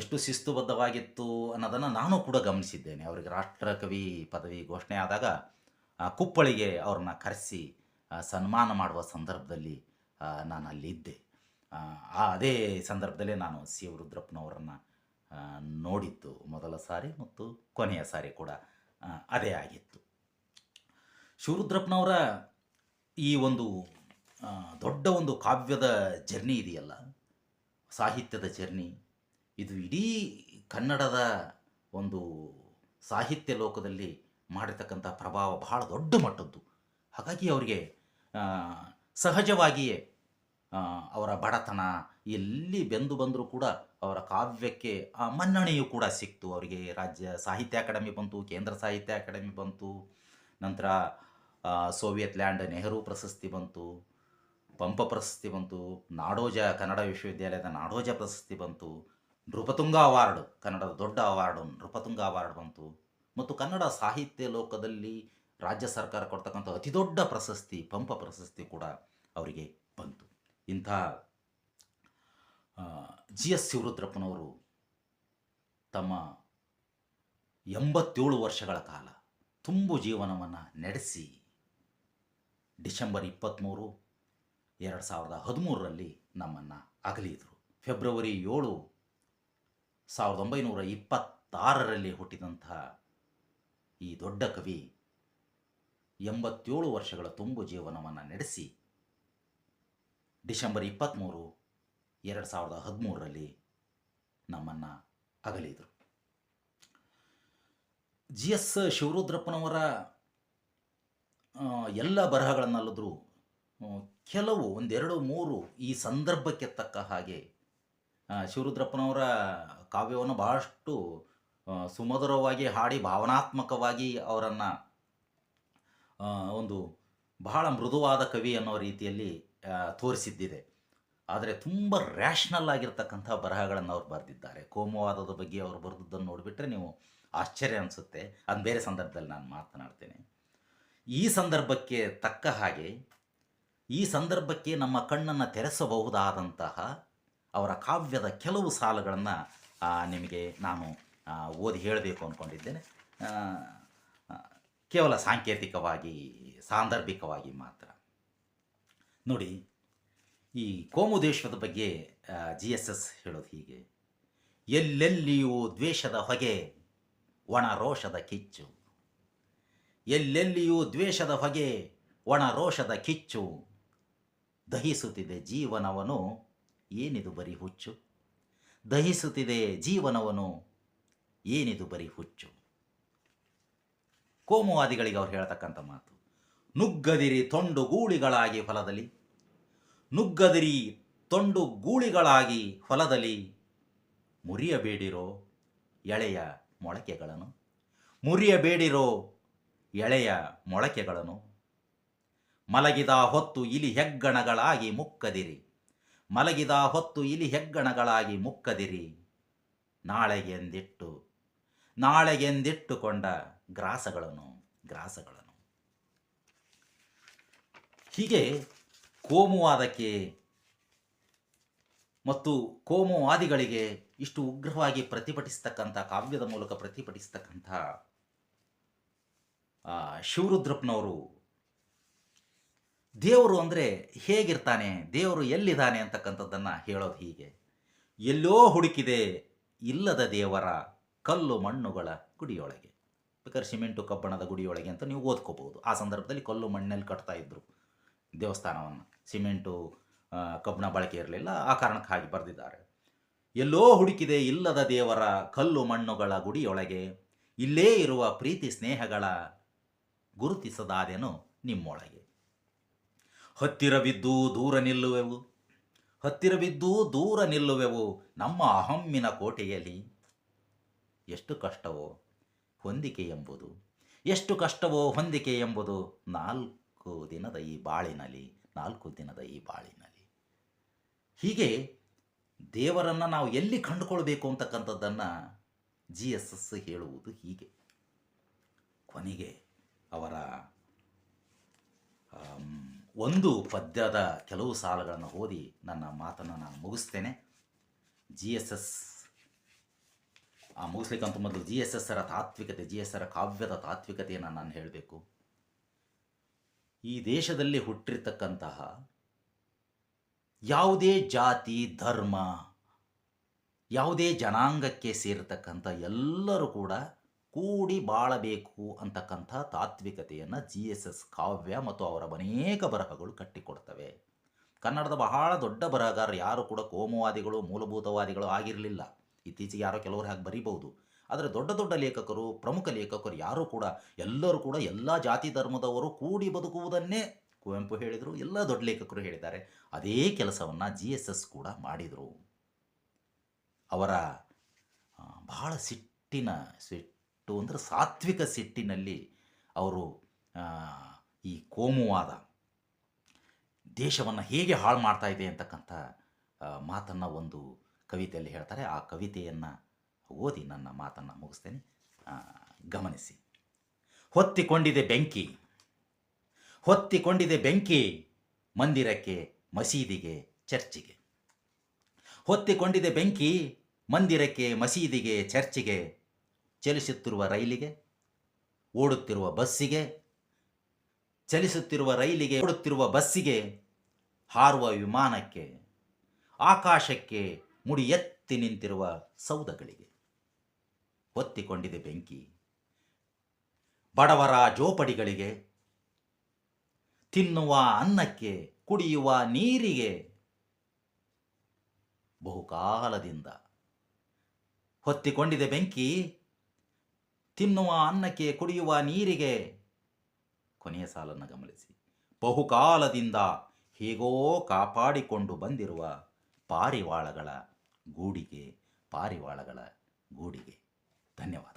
[SPEAKER 1] ಎಷ್ಟು ಶಿಸ್ತುಬದ್ಧವಾಗಿತ್ತು ಅನ್ನೋದನ್ನು ನಾನು ಕೂಡ ಗಮನಿಸಿದ್ದೇನೆ. ಅವರಿಗೆ ರಾಷ್ಟ್ರಕವಿ ಪದವಿ ಘೋಷಣೆ ಆದಾಗ ಕುಪ್ಪಳಿಗೆ ಅವ್ರನ್ನ ಕರೆಸಿ ಸನ್ಮಾನ ಮಾಡುವ ಸಂದರ್ಭದಲ್ಲಿ ನಾನು ಅಲ್ಲಿದ್ದೆ. ಅದೇ ಸಂದರ್ಭದಲ್ಲೇ ನಾನು ಸಿ ರುದ್ರಪ್ಪನವರನ್ನು ನೋಡಿದ್ದು ಮೊದಲ ಸಾರಿ ಮತ್ತು ಕೊನೆಯ ಸಾರಿ ಕೂಡ ಅದೇ ಆಗಿತ್ತು. ಶಿವರುದ್ರಪ್ಪನವರ ಈ ಒಂದು ದೊಡ್ಡ ಒಂದು ಕಾವ್ಯದ ಜರ್ನಿ ಇದೆಯಲ್ಲ, ಸಾಹಿತ್ಯದ ಜರ್ನಿ, ಇದು ಇಡೀ ಕನ್ನಡದ ಒಂದು ಸಾಹಿತ್ಯ ಲೋಕದಲ್ಲಿ ಮಾಡಿರ್ತಕ್ಕಂಥ ಪ್ರಭಾವ ಬಹಳ ದೊಡ್ಡ ಮಟ್ಟದ್ದು. ಹಾಗಾಗಿ ಅವರಿಗೆ ಸಹಜವಾಗಿಯೇ ಅವರ ಬಡತನ ಎಲ್ಲಿ ಬೆಂದು ಬಂದರೂ ಕೂಡ ಅವರ ಕಾವ್ಯಕ್ಕೆ ಮನ್ನಣೆಯೂ ಕೂಡ ಸಿಕ್ತು. ಅವರಿಗೆ ರಾಜ್ಯ ಸಾಹಿತ್ಯ ಅಕಾಡೆಮಿ ಬಂತು, ಕೇಂದ್ರ ಸಾಹಿತ್ಯ ಅಕಾಡೆಮಿ ಬಂತು, ನಂತರ ಸೋವಿಯತ್ ಲ್ಯಾಂಡ್ ನೆಹರು ಪ್ರಶಸ್ತಿ ಬಂತು, ಪಂಪ ಪ್ರಶಸ್ತಿ ಬಂತು, ನಾಡೋಜ ಕನ್ನಡ ವಿಶ್ವವಿದ್ಯಾಲಯದ ನಾಡೋಜ ಪ್ರಶಸ್ತಿ ಬಂತು, ನೃಪತುಂಗ ಅವಾರ್ಡ್, ಕನ್ನಡದ ದೊಡ್ಡ ಅವಾರ್ಡು ನೃಪತುಂಗ ಅವಾರ್ಡ್ ಬಂತು, ಮತ್ತು ಕನ್ನಡ ಸಾಹಿತ್ಯ ಲೋಕದಲ್ಲಿ ರಾಜ್ಯ ಸರ್ಕಾರ ಕೊಡ್ತಕ್ಕಂಥ ಅತಿ ದೊಡ್ಡ ಪ್ರಶಸ್ತಿ ಪಂಪ ಪ್ರಶಸ್ತಿ ಕೂಡ ಅವರಿಗೆ ಬಂತು. ಇಂಥ ಜಿ ಎಸ್ ಶಿವರುದ್ರಪ್ಪನವರು ತಮ್ಮ 87 ವರ್ಷಗಳ ಕಾಲ ತುಂಬು ಜೀವನವನ್ನು ನಡೆಸಿ ಡಿಸೆಂಬರ್ 23, 2013ರಲ್ಲಿ ನಮ್ಮನ್ನು ಅಗಲಿದರು. ಫೆಬ್ರವರಿ 7, 1926ರಲ್ಲಿ ಹುಟ್ಟಿದಂಥ ಈ ದೊಡ್ಡ ಕವಿ 87 ವರ್ಷಗಳ ತುಂಬು ಜೀವನವನ್ನು ನಡೆಸಿ ಡಿಸೆಂಬರ್ 23, 2013ರಲ್ಲಿ ನಮ್ಮನ್ನು ಅಗಲಿದರು. ಜಿ ಎಸ್ ಶಿವರುದ್ರಪ್ಪನವರ ಎಲ್ಲ ಬರಹಗಳನ್ನಲ್ಲದ್ರೂ ಕೆಲವು 1, 2, 3 ಈ ಸಂದರ್ಭಕ್ಕೆ ತಕ್ಕ ಹಾಗೆ ಶಿವರುದ್ರಪ್ಪನವರ ಕಾವ್ಯವನ್ನು ಬಹಳಷ್ಟು ಸುಮಧುರವಾಗಿ ಹಾಡಿ ಭಾವನಾತ್ಮಕವಾಗಿ ಅವರನ್ನು ಒಂದು ಬಹಳ ಮೃದುವಾದ ಕವಿ ಅನ್ನೋ ರೀತಿಯಲ್ಲಿ ತೋರಿಸಿದ್ದಿದೆ. ಆದರೆ ತುಂಬ ರ್ಯಾಷನಲ್ ಆಗಿರ್ತಕ್ಕಂಥ ಬರಹಗಳನ್ನು ಅವ್ರು ಬರೆದಿದ್ದಾರೆ. ಕೋಮುವಾದದ ಬಗ್ಗೆ ಅವರು ಬರೆದದ್ದನ್ನು ನೋಡಿಬಿಟ್ರೆ ನೀವು ಆಶ್ಚರ್ಯ ಅನಿಸುತ್ತೆ. ಅದು ಬೇರೆ ಸಂದರ್ಭದಲ್ಲಿ ನಾನು ಮಾತನಾಡ್ತೇನೆ. ಈ ಸಂದರ್ಭಕ್ಕೆ ತಕ್ಕ ಹಾಗೆ, ಈ ಸಂದರ್ಭಕ್ಕೆ ನಮ್ಮ ಕಣ್ಣನ್ನು ತೆರೆಸಬಹುದಾದಂತಹ ಅವರ ಕಾವ್ಯದ ಕೆಲವು ಸಾಲುಗಳನ್ನು ನಿಮಗೆ ನಾನು ಓದಿ ಹೇಳಬೇಕು ಅಂದ್ಕೊಂಡಿದ್ದೇನೆ. ಕೇವಲ ಸಾಂಕೇತಿಕವಾಗಿ, ಸಾಂದರ್ಭಿಕವಾಗಿ ಮಾತ್ರ. ನೋಡಿ, ಈ ಕೋಮುದೇಶದ ಬಗ್ಗೆ ಜಿ ಎಸ್ ಎಸ್ ಹೇಳೋದು ಹೀಗೆ: ಎಲ್ಲೆಲ್ಲಿಯೂ ದ್ವೇಷದ ಹೊಗೆ, ಒಣ ರೋಷದ ಕಿಚ್ಚು. ಎಲ್ಲೆಲ್ಲಿಯೂ ದ್ವೇಷದ ಹೊಗೆ, ಒಣ ರೋಷದ ಕಿಚ್ಚು. ದಹಿಸುತ್ತಿದೆ ಜೀವನವನು, ಏನಿದು ಬರೀ ಹುಚ್ಚು. ದಹಿಸುತ್ತಿದೆ ಜೀವನವನು, ಏನಿದು ಬರೀ ಹುಚ್ಚು. ಕೋಮುವಾದಿಗಳಿಗೆ ಅವ್ರು ಹೇಳ್ತಕ್ಕಂಥ ಮಾತು: ನುಗ್ಗದಿರಿ ತೊಂಡು ಗೂಳಿಗಳಾಗಿ ಹೊಲದಲ್ಲಿ, ನುಗ್ಗದಿರಿ ತೊಂಡು ಗೂಳಿಗಳಾಗಿ ಹೊಲದಲ್ಲಿ, ಮುರಿಯಬೇಡಿರೋ ಎಳೆಯ ಮೊಳಕೆಗಳನ್ನು, ಮುರಿಯಬೇಡಿರೋ ಎಳೆಯ ಮೊಳಕೆಗಳನ್ನು. ಮಲಗಿದ ಹೊತ್ತು ಇಲಿ ಹೆಗ್ಗಣಗಳಾಗಿ ಮುಕ್ಕದಿರಿ, ಮಲಗಿದ ಹೊತ್ತು ಇಲಿ ಹೆಗ್ಗಣಗಳಾಗಿ ಮುಕ್ಕದಿರಿ. ನಾಳೆಗೆಂದಿಟ್ಟುಕೊಂಡ ಗ್ರಾಸಗಳನ್ನು. ಹೀಗೆ ಕೋಮುವಾದಕ್ಕೆ ಮತ್ತು ಕೋಮುವಾದಿಗಳಿಗೆ ಇಷ್ಟು ಉಗ್ರವಾಗಿ ಪ್ರತಿಭಟಿಸ್ತಕ್ಕಂಥ, ಕಾವ್ಯದ ಮೂಲಕ ಪ್ರತಿಭಟಿಸ್ತಕ್ಕಂಥ ಶಿವರುದ್ರಪ್ಪನವರು ದೇವರು ಅಂದರೆ ಹೇಗಿರ್ತಾನೆ, ದೇವರು ಎಲ್ಲಿದ್ದಾನೆ ಅಂತಕ್ಕಂಥದ್ದನ್ನು ಹೇಳೋದು ಹೀಗೆ. ಎಲ್ಲೋ ಹುಡುಕಿದೆ ಇಲ್ಲದ ದೇವರ ಕಲ್ಲು ಮಣ್ಣುಗಳ ಗುಡಿಯೊಳಗೆ. ಬೇಕಾದ್ರೆ ಸಿಮೆಂಟು ಕಬ್ಬಣದ ಗುಡಿಯೊಳಗೆ ಅಂತ ನೀವು ಓದ್ಕೋಬಹುದು. ಆ ಸಂದರ್ಭದಲ್ಲಿ ಕಲ್ಲು ಮಣ್ಣಲ್ಲಿ ಕಟ್ತಾ ಇದ್ರು ದೇವಸ್ಥಾನವನ್ನು. ಸಿಮೆಂಟು ಕಬ್ಬಣ ಬಳಕೆ ಇರಲಿಲ್ಲ, ಆ ಕಾರಣಕ್ಕೆ ಹಾಗೆ ಬರೆದಿದ್ದಾರೆ. ಎಲ್ಲೋ ಹುಡುಕಿದೆ ಇಲ್ಲದ ದೇವರ ಕಲ್ಲು ಮಣ್ಣುಗಳ ಗುಡಿಯೊಳಗೆ, ಇಲ್ಲೇ ಇರುವ ಪ್ರೀತಿ ಸ್ನೇಹಗಳ ಗುರುತಿಸದಾದೆನು ನಿಮ್ಮೊಳಗೆ. ಹತ್ತಿರವಿದ್ದೂ ದೂರ ನಿಲ್ಲುವೆವು ನಮ್ಮ ಅಹಮ್ಮಿನ ಕೋಟೆಯಲ್ಲಿ. ಎಷ್ಟು ಕಷ್ಟವೋ ಹೊಂದಿಕೆ ಎಂಬುದು 4 ದಿನದ ಈ ಬಾಳಿನಲ್ಲಿ. ಹೀಗೆ ದೇವರನ್ನು ನಾವು ಎಲ್ಲಿ ಕಂಡುಕೊಳ್ಬೇಕು ಅಂತಕ್ಕಂಥದ್ದನ್ನು GSS ಹೇಳುವುದು ಹೀಗೆ. ಕೊನೆಗೆ ಅವರ ಒಂದು ಪದ್ಯದ ಕೆಲವು ಸಾಲುಗಳನ್ನು ಓದಿ ನನ್ನ ಮಾತನ್ನು ನಾನು ಮುಗಿಸ್ತೇನೆ. GSS ಮುಗಿಸ್ಲಿಕ್ಕಂತೂ ಮೊದಲು GSSರ ತಾತ್ವಿಕತೆ, GSSರ ಕಾವ್ಯದ ತಾತ್ವಿಕತೆಯನ್ನು ನಾನು ಹೇಳಬೇಕು. ಈ ದೇಶದಲ್ಲಿ ಹುಟ್ಟಿರ್ತಕ್ಕಂತಹ ಯಾವುದೇ ಜಾತಿ, ಧರ್ಮ, ಯಾವುದೇ ಜನಾಂಗಕ್ಕೆ ಸೇರಿರ್ತಕ್ಕಂಥ ಎಲ್ಲರೂ ಕೂಡ ಕೂಡಿ ಬಾಳಬೇಕು ಅಂತಕ್ಕಂಥ ತಾತ್ವಿಕತೆಯನ್ನು GSS ಕಾವ್ಯ ಮತ್ತು ಅವರ ಅನೇಕ ಬರಹಗಳು ಕಟ್ಟಿಕೊಡ್ತವೆ. ಕನ್ನಡದ ಬಹಳ ದೊಡ್ಡ ಬರಹಗಾರರು ಯಾರು ಕೂಡ ಕೋಮುವಾದಿಗಳು, ಮೂಲಭೂತವಾದಿಗಳು ಆಗಿರಲಿಲ್ಲ. ಇತ್ತೀಚೆಗೆ ಯಾರೋ ಕೆಲವರು ಹಾಗೆ ಬರೀಬಹುದು. ಆದರೆ ದೊಡ್ಡ ದೊಡ್ಡ ಲೇಖಕರು, ಪ್ರಮುಖ ಲೇಖಕರು ಯಾರೂ ಕೂಡ, ಎಲ್ಲರೂ ಕೂಡ ಎಲ್ಲ ಜಾತಿ ಧರ್ಮದವರು ಕೂಡಿ ಬದುಕುವುದನ್ನೇ ಕುವೆಂಪು ಹೇಳಿದರು, ಎಲ್ಲ ದೊಡ್ಡ ಲೇಖಕರು ಹೇಳಿದ್ದಾರೆ. ಅದೇ ಕೆಲಸವನ್ನು GSS ಕೂಡ ಮಾಡಿದರು. ಅವರ ಬಹಳ ಸಿಟ್ಟು ಅಂದರೆ ಸಾತ್ವಿಕ ಸಿಟ್ಟಿನಲ್ಲಿ ಅವರು ಈ ಕೋಮುವಾದ ದೇಶವನ್ನು ಹೇಗೆ ಹಾಳು ಮಾಡ್ತಾ ಇದೆ ಅಂತಕ್ಕಂಥ ಮಾತನ್ನು ಒಂದು ಕವಿತೆಯಲ್ಲಿ ಹೇಳ್ತಾರೆ. ಆ ಕವಿತೆಯನ್ನು ಓದಿ ನನ್ನ ಮಾತನ್ನು ಮುಗಿಸ್ತೇನೆ, ಗಮನಿಸಿ. ಹೊತ್ತಿಕೊಂಡಿದೆ ಬೆಂಕಿ ಮಂದಿರಕ್ಕೆ, ಮಸೀದಿಗೆ, ಚರ್ಚಿಗೆ. ಹೊತ್ತಿಕೊಂಡಿದೆ ಬೆಂಕಿ ಮಂದಿರಕ್ಕೆ, ಮಸೀದಿಗೆ, ಚರ್ಚಿಗೆ. ಚಲಿಸುತ್ತಿರುವ ರೈಲಿಗೆ, ಓಡುತ್ತಿರುವ ಬಸ್ಸಿಗೆ, ಹಾರುವ ವಿಮಾನಕ್ಕೆ, ಆಕಾಶಕ್ಕೆ ಮುಡಿ ಎತ್ತಿ ನಿಂತಿರುವ ಸೌಧಗಳಿಗೆ. ಹೊತ್ತಿಕೊಂಡಿದೆ ಬೆಂಕಿ ಬಡವರ ಜೋಪಡಿಗಳಿಗೆ, ತಿನ್ನುವ ಅನ್ನಕ್ಕೆ, ಕುಡಿಯುವ ನೀರಿಗೆ. ಬಹುಕಾಲದಿಂದ ಹೊತ್ತಿಕೊಂಡಿದೆ ಬೆಂಕಿ ತಿನ್ನುವ ಅನ್ನಕ್ಕೆ, ಕುಡಿಯುವ ನೀರಿಗೆ. ಕೊನೆಯ ಸಾಲನ್ನು ಗಮನಿಸಿ. ಬಹುಕಾಲದಿಂದ ಹೇಗೋ ಕಾಪಾಡಿಕೊಂಡು ಬಂದಿರುವ ಪಾರಿವಾಳಗಳ ಗೂಡಿಗೆ. ಧನ್ಯವಾದ.